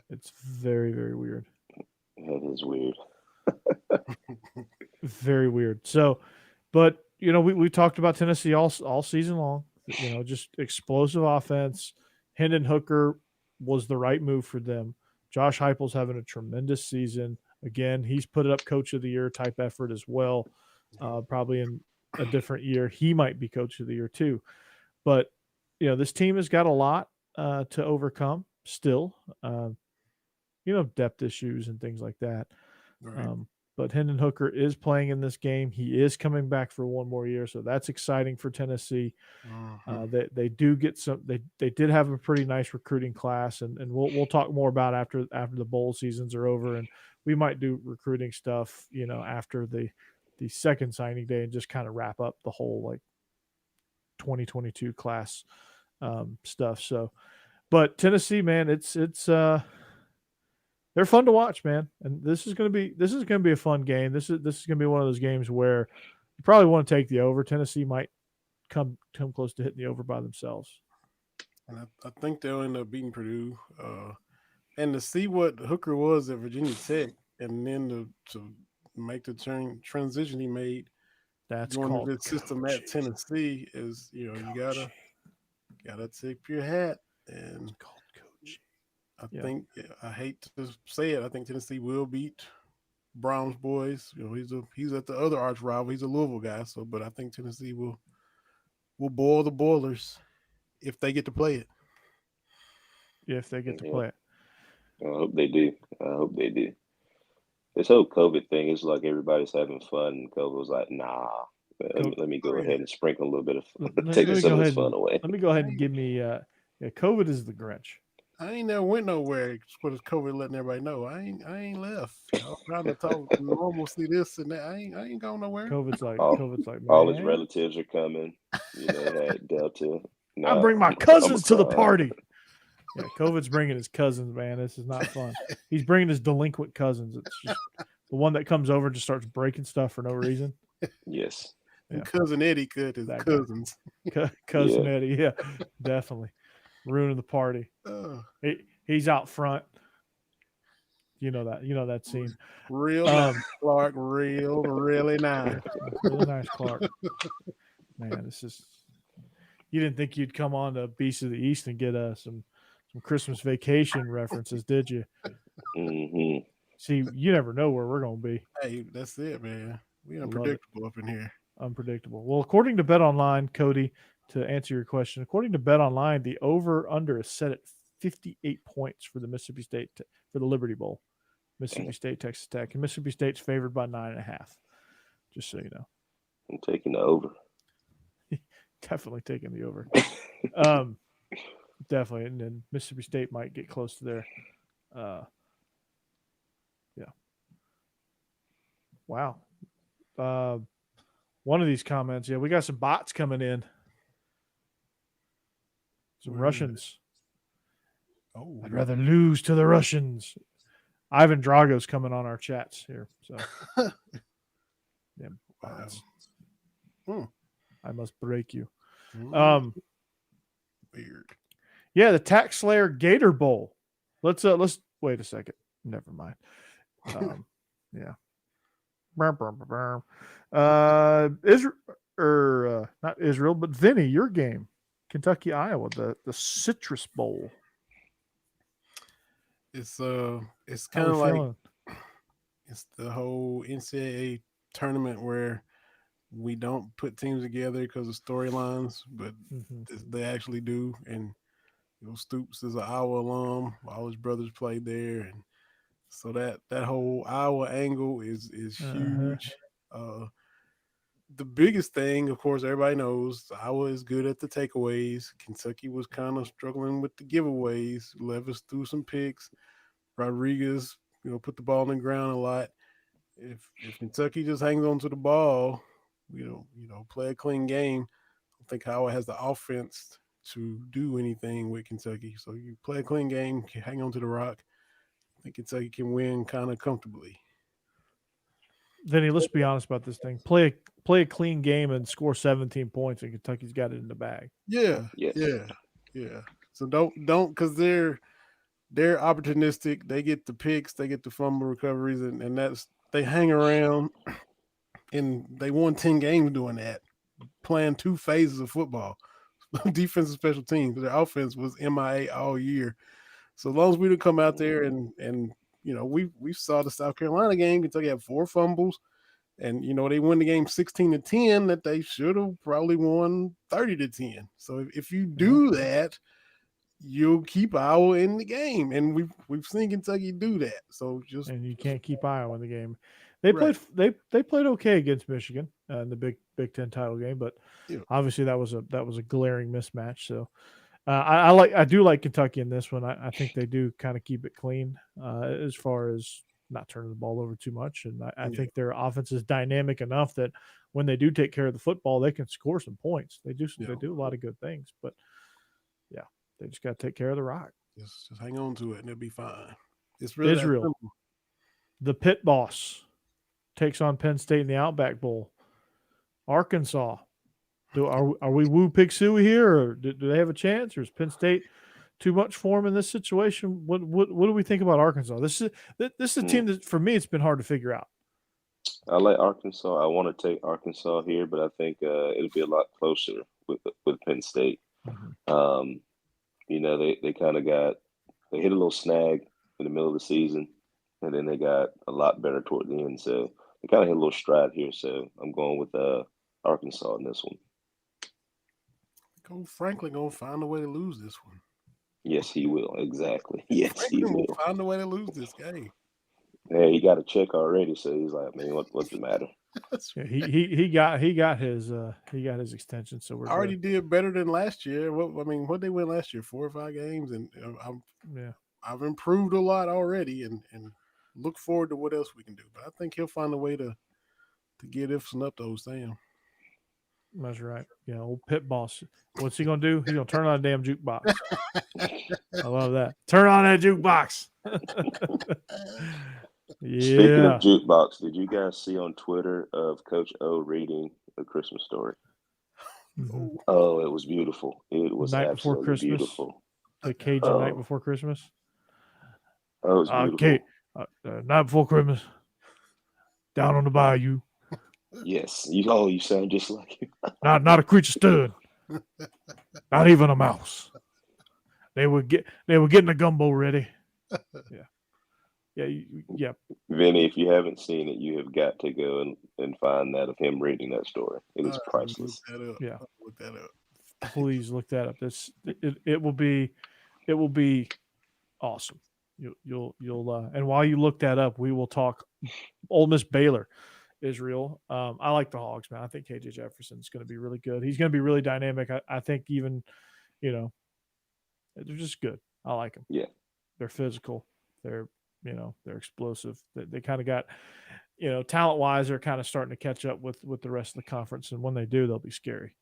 It's very, very weird. That is weird. Very weird. So, but we talked about Tennessee all season long. Just explosive offense. Hendon Hooker was the right move for them. Josh Heupel's having a tremendous season. Again, he's put up Coach of the Year type effort as well. Probably in a different year, he might be Coach of the Year too. But this team has got a lot to overcome still. Depth issues and things like that. Right. But Hendon Hooker is playing in this game. He is coming back for one more year, so that's exciting for Tennessee. They do get some. They did have a pretty nice recruiting class, and we'll talk more about after the bowl seasons are over, and we might do recruiting stuff, after the second signing day, and just kind of wrap up the whole 2022 class stuff. So, but Tennessee, man, it's they're fun to watch, man. And this is gonna be a fun game. This is gonna be one of those games where you probably want to take the over. Tennessee might come close to hitting the over by themselves. And I think they'll end up beating Purdue. And to see what Hooker was at Virginia Tech, and then to make the transition he made, that's going called to this system at Tennessee is you gotta tip your hat. And I hate to say it, I think Tennessee will beat Brown's boys. He's at the other arch rival. He's a Louisville guy, but I think Tennessee will boil the boilers if they get to play it. If they get to play it. I hope they do. This whole COVID thing is like everybody's having fun, and COVID was like, nah. Let me go ahead and sprinkle a little bit of take some of this fun away. Let me go ahead and give me COVID is the Grinch. I ain't never went nowhere. What is COVID letting everybody know? I ain't left. I'm trying to talk normalcy, this and that. I ain't going nowhere. COVID's like all his relatives are coming. That Delta. I bring my cousins to the party. Yeah, COVID's bringing his cousins, man. This is not fun. He's bringing his delinquent cousins. It's just the one that comes over and just starts breaking stuff for no reason. Yes. Yeah. Cousin Eddie could his cousins. Cousin Eddie, yeah, definitely ruining the party. He's out front. You know that scene. Real nice, Clark. Really nice. Really nice, Clark. Man, this is. You didn't think you'd come on to Beast of the East and get some Christmas Vacation references, did you? Mm-hmm. See, you never know where we're going to be. Hey, that's it, man. We unpredictable up in here. Unpredictable. Well, according to BetOnline, Cody, to answer your question, according to BetOnline, the over/under is set at 58 points for the Mississippi State for the Liberty Bowl. Mississippi State, Texas Tech, and Mississippi State's favored by 9.5. Just so you know, I'm taking the over. Definitely taking the over. Definitely, and then Mississippi State might get close to their. Yeah. Wow. One of these comments, we got some bots coming in. Some Russians. Oh, I'd rather lose to the Russians. Ivan Drago's coming on our chats here. So, yeah, bots. I must break you. Weird. Yeah, the Tax Slayer Gator Bowl. Let's wait a second. Never mind. Yeah. Israel, not Israel, but Vinny, your game, Kentucky, Iowa, the Citrus Bowl. It's kind of like it's the whole NCAA tournament where we don't put teams together because of storylines, but they actually do. And Stoops is an Iowa alum. All his brothers played there, and so that whole Iowa angle is huge. The biggest thing, of course, everybody knows Iowa is good at the takeaways. Kentucky was kind of struggling with the giveaways. Levis threw some picks. Rodriguez, put the ball on the ground a lot. If Kentucky just hangs on to the ball, play a clean game, I think Iowa has the offense to do anything with Kentucky. So you play a clean game, hang on to the rock. I think Kentucky can win kind of comfortably. Vinny, let's be honest about this thing. Play a clean game and score 17 points, and Kentucky's got it in the bag. Yeah. So don't because they're opportunistic. They get the picks, they get the fumble recoveries, and that's they hang around, and they won 10 games doing that. playing two phases of football, defense and special teams. Their offense was MIA all year. So as long as we didn't come out there and we saw the South Carolina game. Kentucky had 4 fumbles, and they win the game 16-10. That they should have probably won 30-10. So if you do that, you'll keep Iowa in the game, and we've seen Kentucky do that. So and you can't keep Iowa in the game. They played they played okay against Michigan in the Big Ten title game, but obviously that was a glaring mismatch. So I do like Kentucky in this one. I think they do kind of keep it clean as far as not turning the ball over too much, and I think their offense is dynamic enough that when they do take care of the football, they can score some points. They do a lot of good things, but yeah, they just got to take care of the rock. Just hang on to it, and it'll be fine. It's really Israel, the pit boss, takes on Penn State in the Outback Bowl. Arkansas, are we woo pig suey here, or do they have a chance, or is Penn State too much for them in this situation? What do we think about Arkansas? This is a team that for me it's been hard to figure out. I like Arkansas. I want to take Arkansas here, but I think it'll be a lot closer with Penn State. Mm-hmm. They kind of they hit a little snag in the middle of the season, and then they got a lot better toward the end. So they kind of hit a little stride here. So I'm going with Arkansas in this one. Franklin gonna find a way to lose this one. Yes, he will. Exactly. Yes, Franklin will find a way to lose this game. Yeah, he got a check already, so he's like, man, what's the matter? Yeah, he got his extension. So we're already did better than last year. What they win last year? 4 or 5 games, and I've improved a lot already, and look forward to what else we can do. But I think he'll find a way to get Ifson up to old Sam. That's right. Yeah, old pit boss. What's he gonna do? He's gonna turn on a damn jukebox. I love that. Turn on that jukebox. Yeah. Speaking of jukebox, did you guys see on Twitter of Coach O reading A Christmas Story? Mm-hmm. Oh, it was beautiful. It was night before Christmas. Beautiful. The Cajun night before Christmas. Oh, it was beautiful. Night before Christmas. Down on the bayou. Yes. You sound just like him. Not a creature stood. Not even a mouse. They were getting the gumbo ready. Yeah. Vinny, if you haven't seen it, you have got to go and find that of him reading that story. It is priceless. Look that up. Please look that up. It will be awesome. You'll and while you look that up, we will talk Ole Miss Baylor. Israel. I like the Hogs, man. I think KJ Jefferson's going to be really good. He's going to be really dynamic. I think even, they're just good. I like them. Yeah. They're physical. They're explosive. They kind of got, talent-wise, they're kind of starting to catch up with the rest of the conference. And when they do, they'll be scary.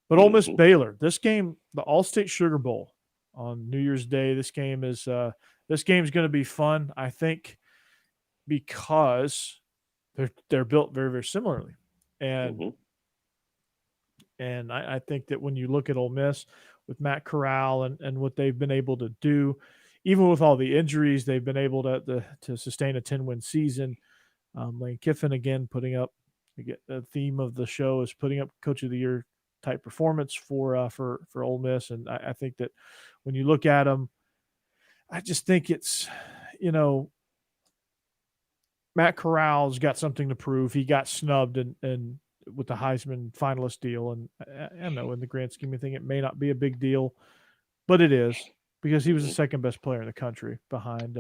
But Ole Miss Baylor, this game, the All-State Sugar Bowl on New Year's Day, this game's going to be fun, I think, because they're built very, very similarly. And I think that when you look at Ole Miss with Matt Corral and what they've been able to do, even with all the injuries, they've been able to sustain a 10-win season. Lane Kiffin, again, putting up the theme of the show is putting up Coach of the Year type performance for Ole Miss. And I think that when you look at them, I just think it's, Matt Corral's got something to prove. He got snubbed and with the Heisman finalist deal. And I know in the grand scheme of things, it may not be a big deal, but it is because he was the second best player in the country behind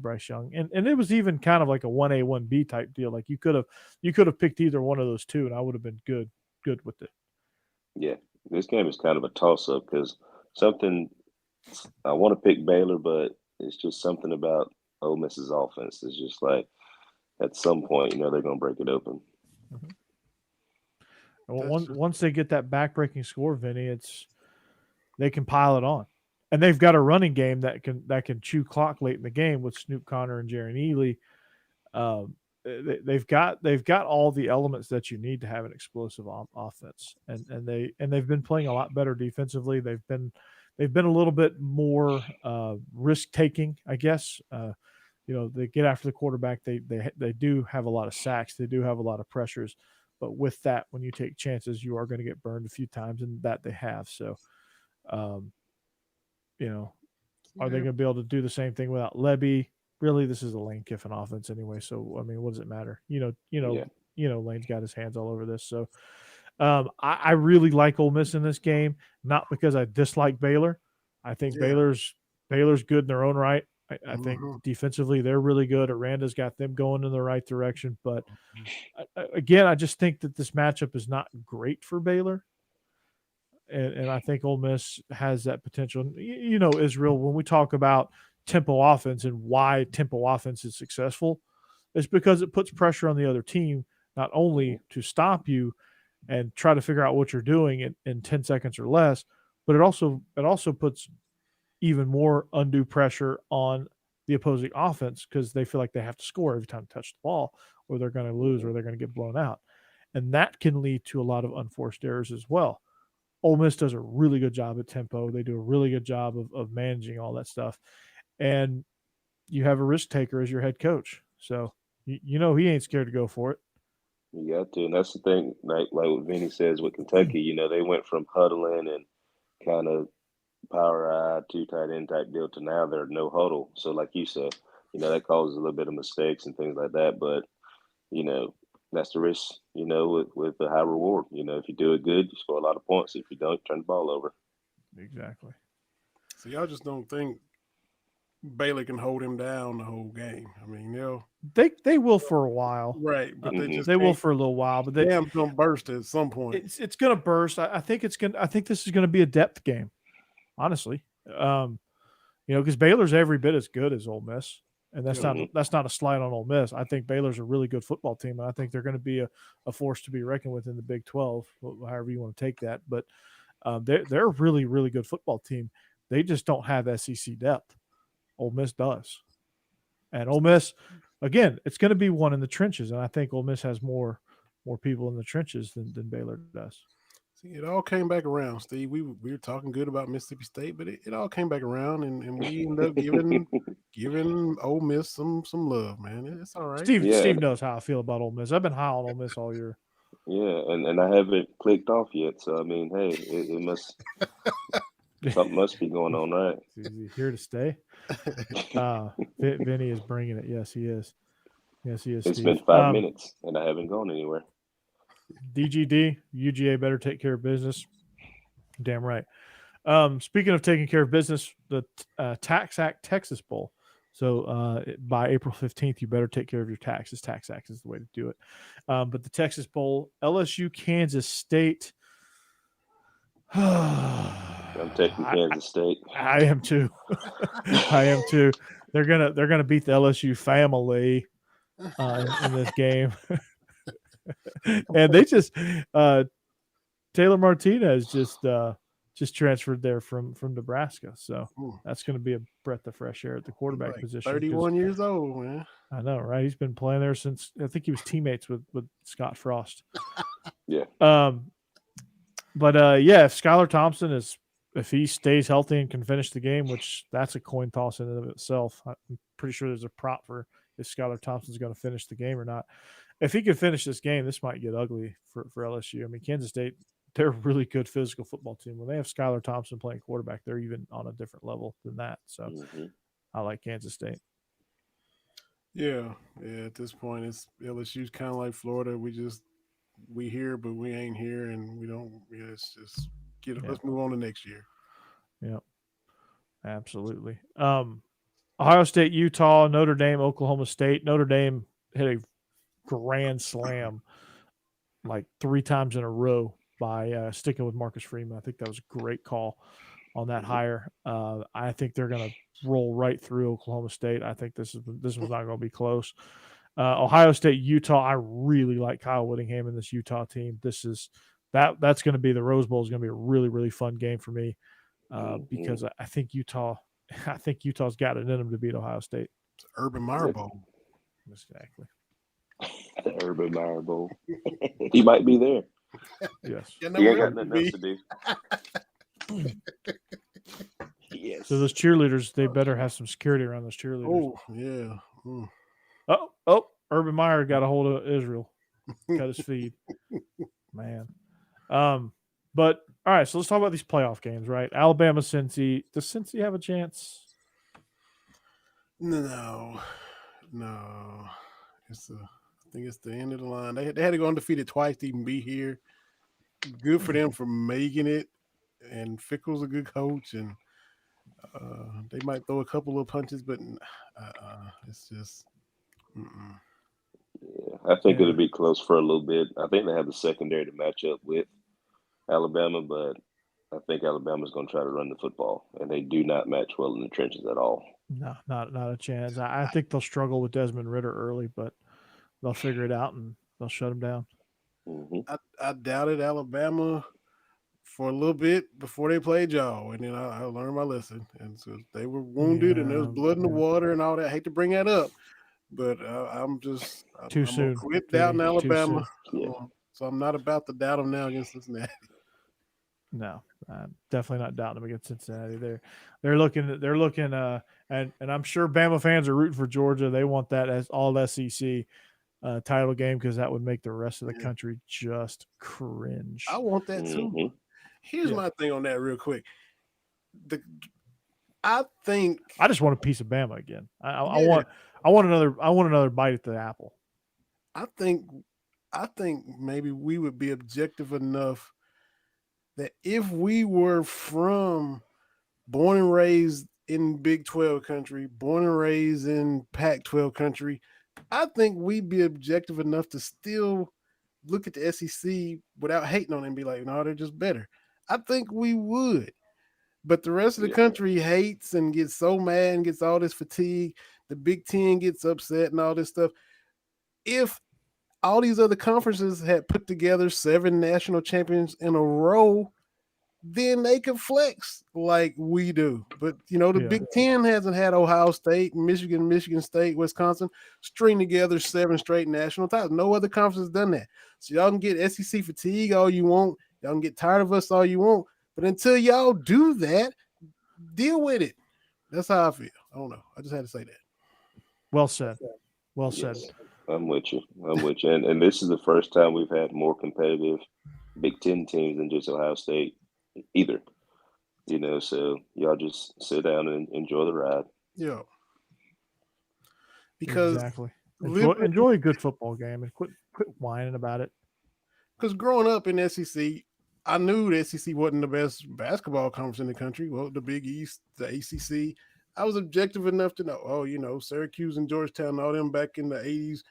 Bryce Young. And it was even kind of like a 1A, 1B type deal. Like you could have picked either one of those two and I would have been good with it. Yeah. This game is kind of a toss up because I want to pick Baylor, but it's just something about Ole Miss's offense. It's just like, at some point, they're going to break it open. Mm-hmm. Well, once they get that back-breaking score, Vinny, they can pile it on, and they've got a running game that can chew clock late in the game with Snoop Connor and Jaron Ely. They've got all the elements that you need to have an explosive offense, and they've been playing a lot better defensively. They've been a little bit more risk-taking, I guess. They get after the quarterback. They do have a lot of sacks. They do have a lot of pressures, But with that, when you take chances, you are going to get burned a few times, and that they have. So, you know, are they going to be able to do the same thing without Lebby? Really, this is a Lane Kiffin offense anyway. So, I mean, what does it matter? Lane's got his hands all over this. So, I really like Ole Miss in this game, not because I dislike Baylor. I think Baylor's good in their own right. I think defensively they're really good. Aranda's got them going in the right direction. But again, I just think that this matchup is not great for Baylor. And I think Ole Miss has that potential. Israel, when we talk about tempo offense and why tempo offense is successful, it's because it puts pressure on the other team, not only to stop you and try to figure out what you're doing in 10 seconds or less, but it also puts even more undue pressure on the opposing offense because they feel like they have to score every time they touch the ball or they're going to lose or they're going to get blown out. And that can lead to a lot of unforced errors as well. Ole Miss does a really good job at tempo. They do a really good job of managing all that stuff. And you have a risk taker as your head coach. So, he ain't scared to go for it. You got to. And that's the thing, like what Vinny says with Kentucky, they went from huddling and kind of power eye, 2 tight end type deal to now they're no huddle. So like you said, that causes a little bit of mistakes and things like that. But, that's the risk, with the high reward. If you do it good, you score a lot of points. If you don't, turn the ball over. Exactly. So y'all just don't think Baylor can hold him down the whole game? I mean, they will for a while, right? But they will for a little while. But damn, gonna burst at some point. It's gonna burst. I think this is gonna be a depth game, honestly. Because Baylor's every bit as good as Ole Miss. And that's not a slight on Ole Miss. I think Baylor's a really good football team, and I think they're going to be a force to be reckoned with in the Big 12, however you want to take that. But they're a really, really good football team. They just don't have SEC depth. Ole Miss does. And Ole Miss, again, it's going to be one in the trenches, and I think Ole Miss has more people in the trenches than Baylor does. See, it all came back around, Steve. We were talking good about Mississippi State, but it all came back around, and we ended up giving Ole Miss some love, man. It's all right. Steve knows how I feel about Ole Miss. I've been high on Ole Miss all year. Yeah, and I haven't clicked off yet. So I mean, hey, it must something must be going on, right? Is he here to stay? Vinny is bringing it. Yes, he is. Yes, he is. It's been 5 minutes, and I haven't gone anywhere. DGD, UGA better take care of business. Damn right. Speaking of taking care of business, the Tax Act Texas Bowl. So by April 15th, you better take care of your taxes. Tax Act is the way to do it. But the Texas Bowl, LSU, Kansas State. I'm taking Kansas State. I am too. I am too. They're gonna beat the LSU family in this game. And they just Taylor Martinez just transferred there from Nebraska, so that's going to be a breath of fresh air at the quarterback position. 31 years old, man. I know, right? He's been playing there since I think he was teammates with Scott Frost. Yeah. But if Skylar Thompson if he stays healthy and can finish the game, which that's a coin toss in and of itself. I'm pretty sure there's a prop for if Skylar Thompson's going to finish the game or not. If he can finish this game, this might get ugly for LSU. I mean, Kansas State, they're a really good physical football team. When they have Skylar Thompson playing quarterback, they're even on a different level than that. So I like Kansas State. Yeah. At this point, it's LSU's kind of like Florida. We here, but we ain't here, and we don't. It's just let's move on to next year. Yeah, absolutely. Ohio State, Utah, Notre Dame, Oklahoma State. Notre Dame hit a grand slam like 3 times in a row by sticking with Marcus Freeman. I think that was a great call on that hire. I think they're going to roll right through Oklahoma State. I think this was not going to be close. Ohio State, Utah. I really like Kyle Whittingham in this Utah team. That's going to be the Rose Bowl is going to be a really, really fun game for me because I think Utah's got it in them to beat Ohio State. It's Urban Meyer Bowl. Exactly. The Urban Meyer Bowl. He might be there. Yes. He ain't got nothing else to do. Yes. So those cheerleaders, they better have some security around those cheerleaders. Oh, yeah. Oh, Urban Meyer got a hold of Israel. cut his feed, man. But all right, so let's talk about these playoff games, right? Alabama, Cincy. Does Cincy have a chance? No. I think it's the end of the line. They had to go undefeated twice to even be here. Good for them for making it. And Fickle's a good coach, and they might throw a couple of punches, but it's just. Mm-mm. Yeah, I think it'll be close for a little bit. I think they have the secondary to match up with Alabama, but I think Alabama's going to try to run the football, and they do not match well in the trenches at all. No, not a chance. I think they'll struggle with Desmond Ritter early, but they'll figure it out and they'll shut him down. Mm-hmm. I doubted Alabama for a little bit before they played y'all, and then I learned my lesson. And so they were wounded, and there was blood in the water and all that. I hate to bring that up, but I'm Too I'm soon. gonna quit doubting Alabama. Yeah. So I'm not about to doubt them now against Cincinnati. No, definitely not doubting them against Cincinnati. They're looking and I'm sure Bama fans are rooting for Georgia. They want that as all SEC title game because that would make the rest of the country just cringe. I want that too. Mm-hmm. Here's my thing on that real quick. I think I just want a piece of Bama again. I want another bite at the apple. I think maybe we would be objective enough that if we were born and raised in Big 12 country, born and raised in Pac 12 country, I think we'd be objective enough to still look at the SEC without hating on it and be like, no, they're just better. I think we would. But the rest of the country hates and gets so mad and gets all this fatigue. The Big Ten gets upset and all this stuff. If all these other conferences had put together 7 national champions in a row, then they could flex like we do. But, the Big Ten hasn't had Ohio State, Michigan State, Wisconsin string together 7 straight national titles. No other conference has done that. So y'all can get SEC fatigue all you want. Y'all can get tired of us all you want. But until y'all do that, deal with it. That's how I feel. I don't know. I just had to say that. Well said. Well said. Yes, I'm with you. And this is the first time we've had more competitive Big Ten teams than just Ohio State either. So y'all just sit down and enjoy the ride. Yeah. Because exactly. Enjoy a good football game and quit whining about it. Because growing up in SEC, I knew the SEC wasn't the best basketball conference in the country. Well, the Big East, the ACC, I was objective enough to know, Syracuse and Georgetown, all them back in the 80s,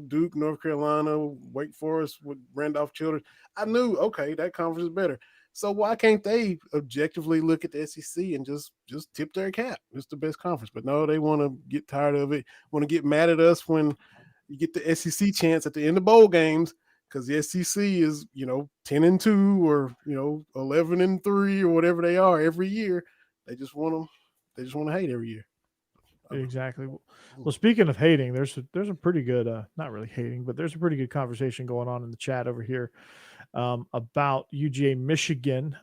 Duke, North Carolina, Wake Forest with Randolph Childress. I knew, okay, that conference is better. So why can't they objectively look at the SEC and just tip their cap? It's the best conference. But no, they want to get tired of it, want to get mad at us when you get the SEC chance at the end of bowl games. Because the SEC is, 10-2 or 11-3 or whatever they are every year. They just want to hate every year. Exactly. Well, speaking of hating, there's a pretty good, not really hating, but there's a pretty good conversation going on in the chat over here about UGA Michigan.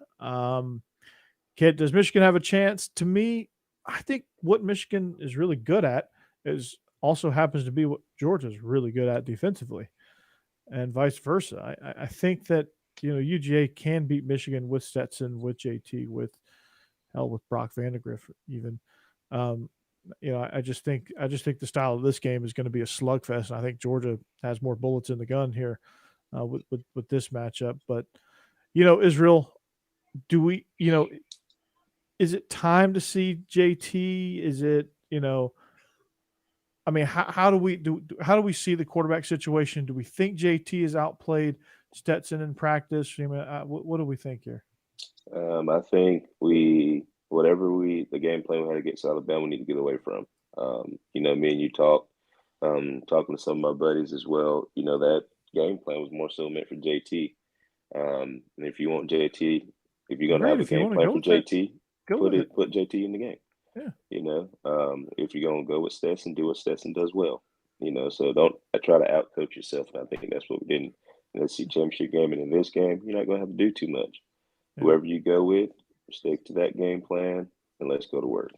Kid, does Michigan have a chance? To me, I think what Michigan is really good at also happens to be what Georgia's really good at defensively. And vice versa. I think that UGA can beat Michigan with Stetson, with JT, with Brock Vandegrift even. I just think the style of this game is going to be a slugfest, and I think Georgia has more bullets in the gun here with this matchup. But Israel, do we is it time to see JT? Is it I mean, how do we see the quarterback situation? Do we think JT is outplayed Stetson in practice? What do we think here? I think the game plan we had against Alabama, we need to get away from. Me and you talking to some of my buddies as well. That game plan was more so meant for JT. And if you want JT, if you're gonna have a game plan for JT, put JT in the game. Yeah. If you're gonna go with Stetson, do what Stetson does well. So don't try to outcoach yourself. And I think that's what we did in the SEC championship game, and in this game, you're not gonna have to do too much. Yeah. Whoever you go with, stick to that game plan, and let's go to work.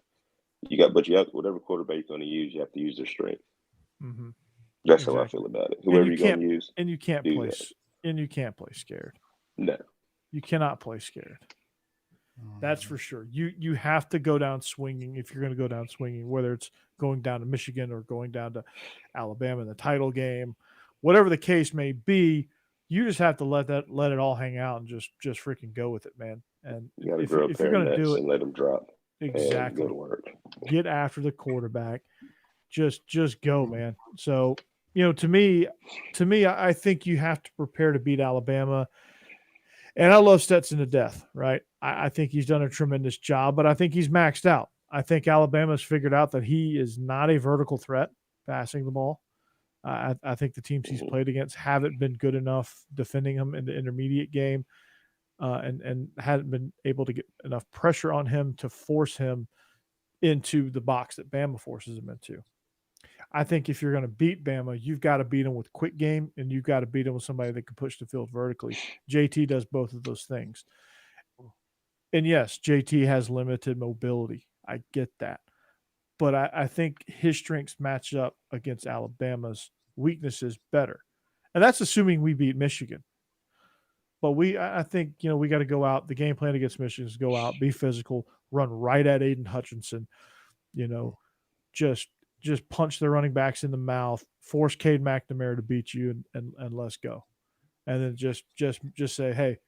You got whatever quarterback you're going to use, you have to use their strength. Mm-hmm. That's how I Exactly. feel about it. And Whoever you you're going can't to use, and you can't do play that. and you can't play scared. No. You cannot play scared. That's for sure. You have to go down swinging if you're going to go down swinging, whether it's going down to Michigan or going down to Alabama in the title game, whatever the case may be. You just have to let it all hang out and just freaking go with it, man. And You got to if grow a if you're pair of going to do nuts it and let them drop and go to exactly, work. get after the quarterback. Just go, man. So to me, I think you have to prepare to beat Alabama. And I love Stetson to death, right? I think he's done a tremendous job, but I think he's maxed out. I think Alabama's figured out that he is not a vertical threat passing the ball. I think the teams he's played against haven't been good enough defending him in the intermediate game, and hadn't been able to get enough pressure on him to force him into the box that Bama forces him into. I think if you're going to beat Bama, you've got to beat them with quick game, and you've got to beat them with somebody that can push the field vertically. JT does both of those things. And yes, JT has limited mobility. I get that. But I think his strengths match up against Alabama's weaknesses better. And that's assuming we beat Michigan. But I think, we got to go out. The game plan against Michigan is go out, be physical, run right at Aiden Hutchinson, just punch the running backs in the mouth, force Cade McNamara to beat you, and let's go. And then just say, hey,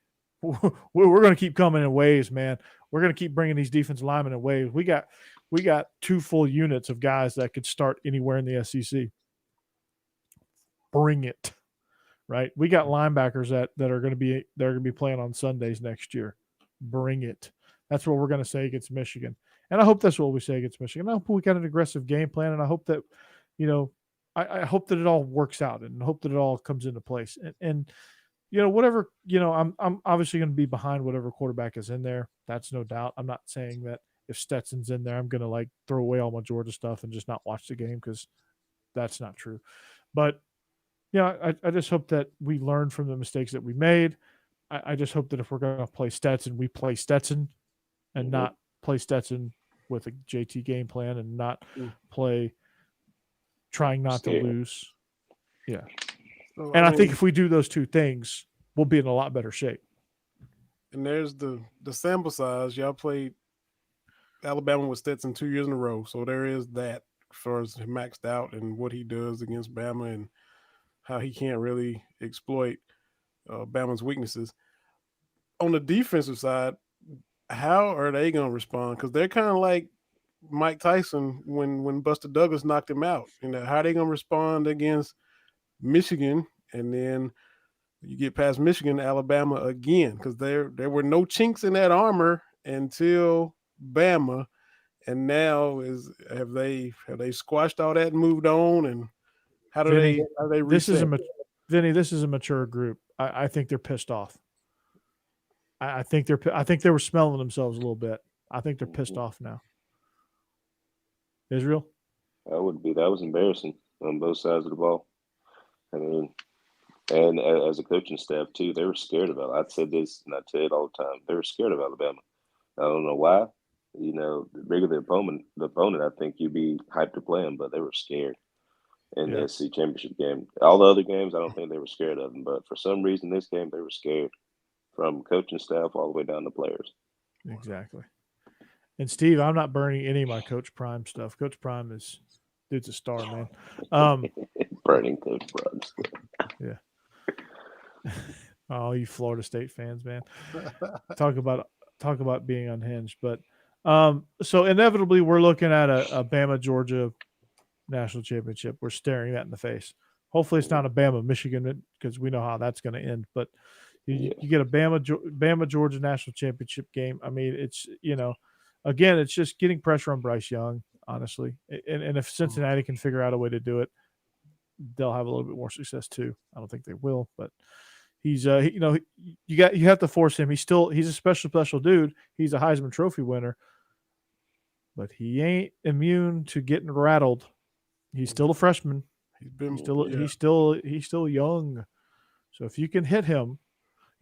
we're going to keep coming in waves, man. We're going to keep bringing these defensive linemen in waves. We got 2 full units of guys that could start anywhere in the SEC. Bring it, right? We got linebackers that are going to be playing on Sundays next year. Bring it. That's what we're going to say against Michigan. And I hope that's what we say against Michigan. I hope we got an aggressive game plan, and I hope that, I hope that it all works out, and hope that it all comes into place. And whatever, I'm obviously going to be behind whatever quarterback is in there. That's no doubt. I'm not saying that if Stetson's in there, I'm going to throw away all my Georgia stuff and just not watch the game, because that's not true. But I just hope that we learn from the mistakes that we made. I just hope that if we're going to play Stetson, we play Stetson and not play Stetson with a JT game plan, and not play trying not to lose. Yeah. So, and I think if we do those two things, we'll be in a lot better shape. And there's the sample size. Y'all played Alabama with Stetson 2 years in a row. So there is that as far as maxed out and what he does against Bama and how he can't really exploit Bama's weaknesses. On the defensive side, how are they going to respond? Because they're kind of like Mike Tyson when Buster Douglas knocked him out. How are they going to respond against Michigan? And then you get past Michigan, Alabama again, because there were no chinks in that armor until Bama. And now have they squashed all that and moved on? And how do they reset? Vinny, this is a mature group. I think they're pissed off. I think they were smelling themselves a little bit. I think they're pissed off now. Israel? That was embarrassing on both sides of the ball. I mean, and as a coaching staff too, they were scared of Alabama. I said this and I say it all the time. They were scared of Alabama. I don't know why. The bigger the opponent, I think you'd be hyped to play them, but they were scared in the SEC championship game. All the other games, I don't think they were scared of them, but for some reason, this game they were scared, from coaching staff all the way down to players. Exactly. And Steve, I'm not burning any of my Coach Prime stuff. Coach Prime dude's a star, man. Burning Coach Prime. Yeah. Oh, you Florida State fans, man. Talk about being unhinged. But so inevitably we're looking at a Bama Georgia national championship. We're staring that in the face. Hopefully it's not a Bama Michigan, because we know how that's going to end. But you get a Bama Georgia national championship game. I mean, it's again, it's just getting pressure on Bryce Young, honestly. And if Cincinnati can figure out a way to do it, they'll have a little bit more success too. I don't think they will, but he's you have to force him. He's a special dude. He's a Heisman Trophy winner, but he ain't immune to getting rattled. He's still a freshman. He's still young. So if you can hit him,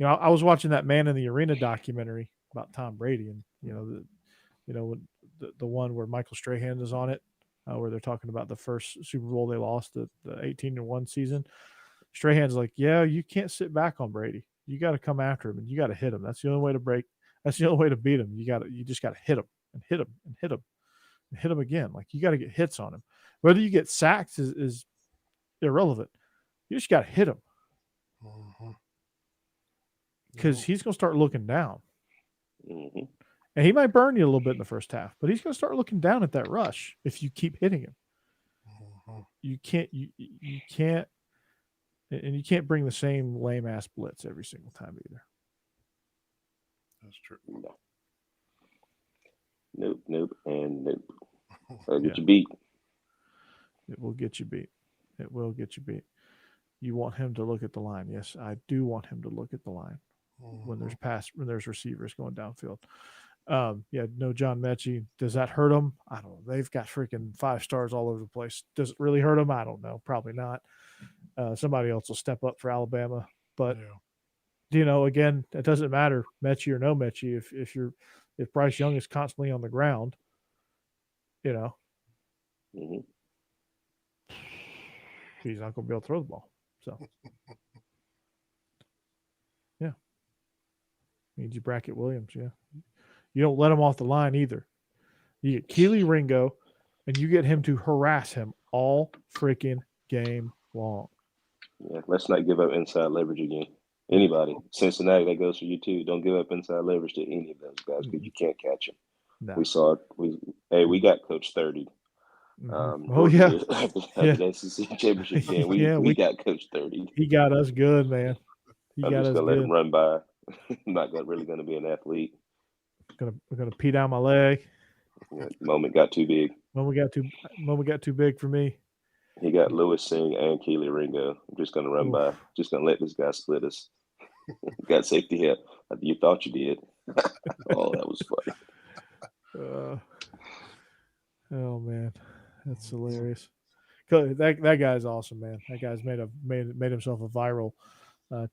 I was watching that Man in the Arena documentary about Tom Brady, and the one where Michael Strahan is on it. where they're talking about the first Super Bowl they lost, the 18-1 season. Strahan's like, yeah, you can't sit back on Brady. You got to come after him and you got to hit him. That's the only way to break. That's the only way to beat him. You just got to hit him and hit him and hit him and hit him again. Like you got to get hits on him. Whether you get sacks is irrelevant. You just got to hit him because he's going to start looking down. Mm-hmm. And he might burn you a little bit in the first half, but he's going to start looking down at that rush if you keep hitting him. You can't, and you can't bring the same lame ass blitz every single time either. That's true. Nope, and nope. I'll get you beat. It will get you beat. It will get you beat. You want him to look at the line. Yes, I do want him to look at the line when there's receivers going downfield. No John Mechie. Does that hurt them? I don't know. They've got freaking 5 stars all over the place. Does it really hurt them? I don't know. Probably not. Somebody else will step up for Alabama. But, again, it doesn't matter, Mechie or no Mechie. If Bryce Young is constantly on the ground, he's not going to be able to throw the ball. So, yeah. Means you bracket Williams, yeah. You don't let him off the line either. You get Keely Ringo, and you get him to harass him all freaking game long. Yeah, let's not give up inside leverage again. Anybody. Cincinnati, that goes for you too. Don't give up inside leverage to any of those guys because you can't catch them. No. We saw it. We got Coach 30. The SEC championship game. We got Coach 30. He got us good, man. I'm just gonna let him run by. I'm not really gonna be an athlete. We're gonna pee down my leg. Yeah, moment got too big. Moment got too big for me. He got Lewis Singh and Keely Ringo. I'm just gonna run by. Just gonna let this guy split us. Got safety help. You thought you did. Oh, that was funny. Oh man, that's hilarious. That guy's awesome, man. That guy's made himself a viral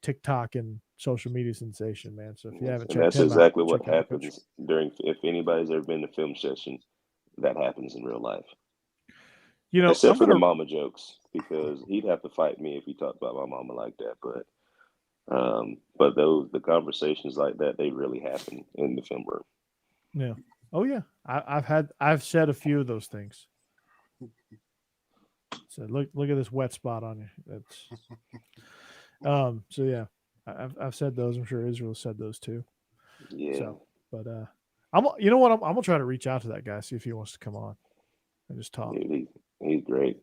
TikTok and social media sensation, man. So if you haven't checked him out, that's exactly what happens if anybody's ever been to film session, that happens in real life. Except for the mama jokes, because he'd have to fight me if he talked about my mama like that. But the conversations like that, they really happen in the film room. Yeah. Oh yeah. I've said a few of those things. So look at this wet spot on you. That's so yeah. I've said those. I'm sure Israel said those too. Yeah. So, but I'm gonna try to reach out to that guy, see if he wants to come on and just talk. Dude, he's great.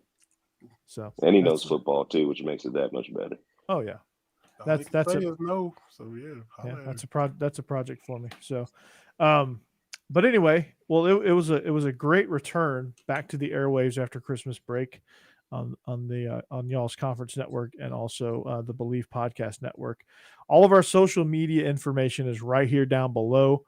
So and he knows football too, which makes it that much better. Oh yeah. That's a project for me. So but anyway, well it was a great return back to the airwaves after Christmas break on y'all's conference network and also the Believe Podcast Network. All of our social media information is right here down below.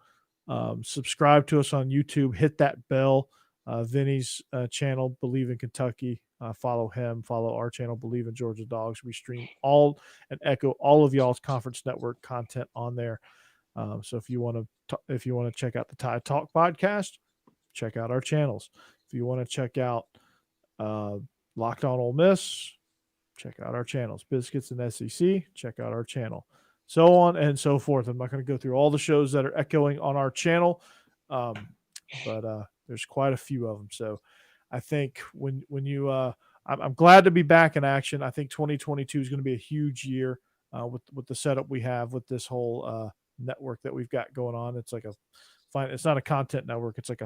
Subscribe to us on YouTube, hit that bell. Vinny's channel, Believe in Kentucky. Follow him. Follow our channel, Believe in Georgia Dogs. We stream all and echo all of y'all's conference network content on there. So if you want to check out the Tide Talk podcast, check out our channels. If you want to check out Locked On Ole Miss, check out our channels. Biscuits and SEC, check out our channel. So on and so forth. I'm not going to go through all the shows that are echoing on our channel, but there's quite a few of them. So I think when you I'm glad to be back in action. I think 2022 is going to be a huge year with the setup we have with this whole network that we've got going on. It's like it's not a content network. It's like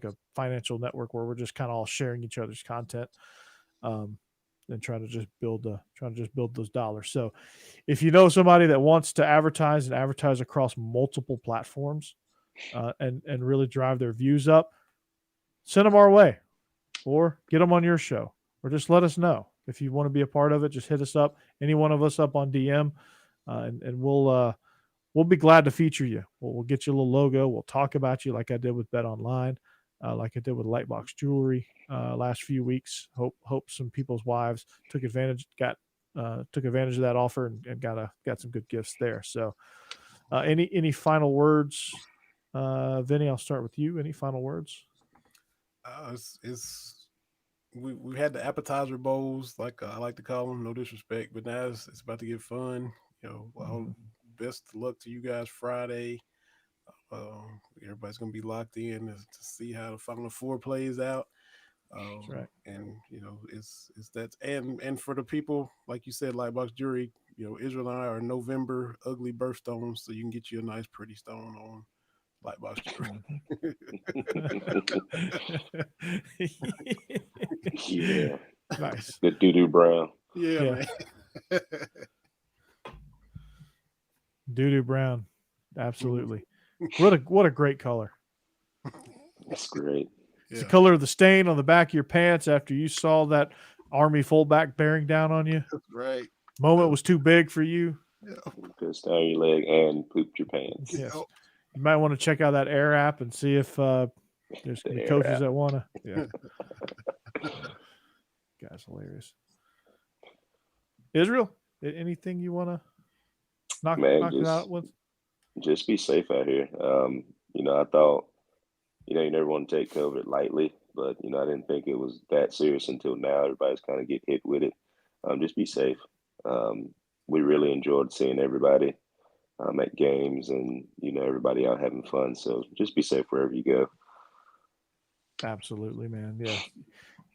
a financial network where we're just kind of all sharing each other's content and trying to just build those dollars. So if you know somebody that wants to advertise across multiple platforms and really drive their views up, send them our way or get them on your show or just let us know. If you want to be a part of it, just hit us up, any one of us up on DM, and we'll be glad to feature you. We'll get you a little logo. We'll talk about you like I did with Bet Online, like I did with Lightbox Jewelry last few weeks. Hope some people's wives took advantage of that offer and got some good gifts there. So any final words, Vinny? I'll start with you. Any final words? we had the appetizer bowls, like I like to call them. No disrespect, but now it's about to get fun. All best of luck to you guys Friday. Everybody's gonna be locked in to see how the Final Four plays out. That's right. And it's that, and for the people, like you said, Lightbox Jury, Israel and I are November ugly birthstones, so you can get you a nice pretty stone on Lightbox Jury. Yeah. Nice. The doo-doo brown. Yeah, Yeah. man. Doo-doo brown. Absolutely. What a great color. That's great. It's the color of the stain on the back of your pants after you saw that Army fullback bearing down on you. That's right. Moment was too big for you. Pissed down your leg and pooped your pants. Yes. You might want to check out that Air app and see if there's any coaches that want to. Yeah. Guy's hilarious. Israel, anything you want to knock it out with? Just be safe out here. I thought, you never want to take COVID lightly, but, I didn't think it was that serious until now. Everybody's kind of get hit with it. Just be safe. We really enjoyed seeing everybody at games and, everybody out having fun. So just be safe wherever you go. Absolutely, man. Yeah.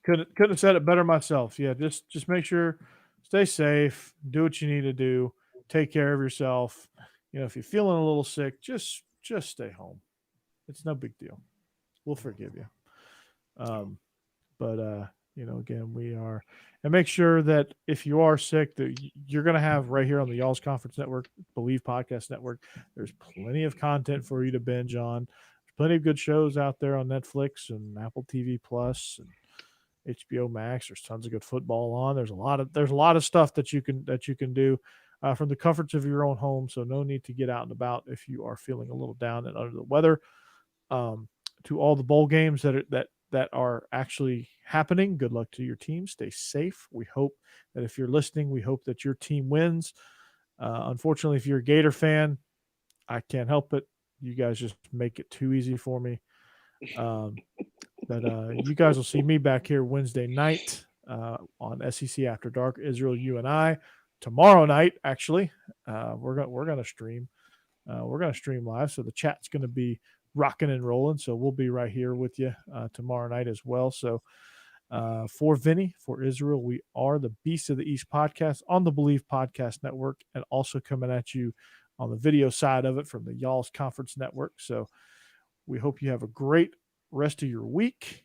Couldn't have said it better myself. Yeah. Just make sure, stay safe, do what you need to do, take care of yourself. If you're feeling a little sick, just stay home. It's no big deal. We'll forgive you. Again, we are, and make sure that if you are sick, that you're going to have right here on the Y'all's Conference Network, Believe Podcast Network, there's plenty of content for you to binge on. There's plenty of good shows out there on Netflix and Apple TV Plus and HBO Max. There's tons of good football on. There's a lot of stuff that you can do from the comforts of your own home. So no need to get out and about if you are feeling a little down and under the weather. To all the bowl games that are actually happening, good luck to your team. Stay safe. We hope that if you're listening, we hope that your team wins. Unfortunately, if you're a Gator fan, I can't help it. You guys just make it too easy for me. But you guys will see me back here Wednesday night on SEC After Dark. Israel, you and I. Tomorrow night, actually, we're gonna stream. We're gonna stream live, so the chat's gonna be rocking and rolling. So we'll be right here with you tomorrow night as well. So for Vinny, for Israel, we are the Beast of the East podcast on the Believe Podcast Network, and also coming at you on the video side of it from the Y'all's Conference Network. So we hope you have a great rest of your week.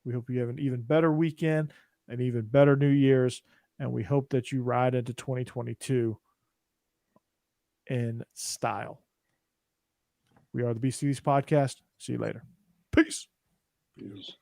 We hope you have an even better weekend, an even better New Year's, and we hope that you ride into 2022 in style. We are the Beast of the East podcast. See you later. Peace. Peace.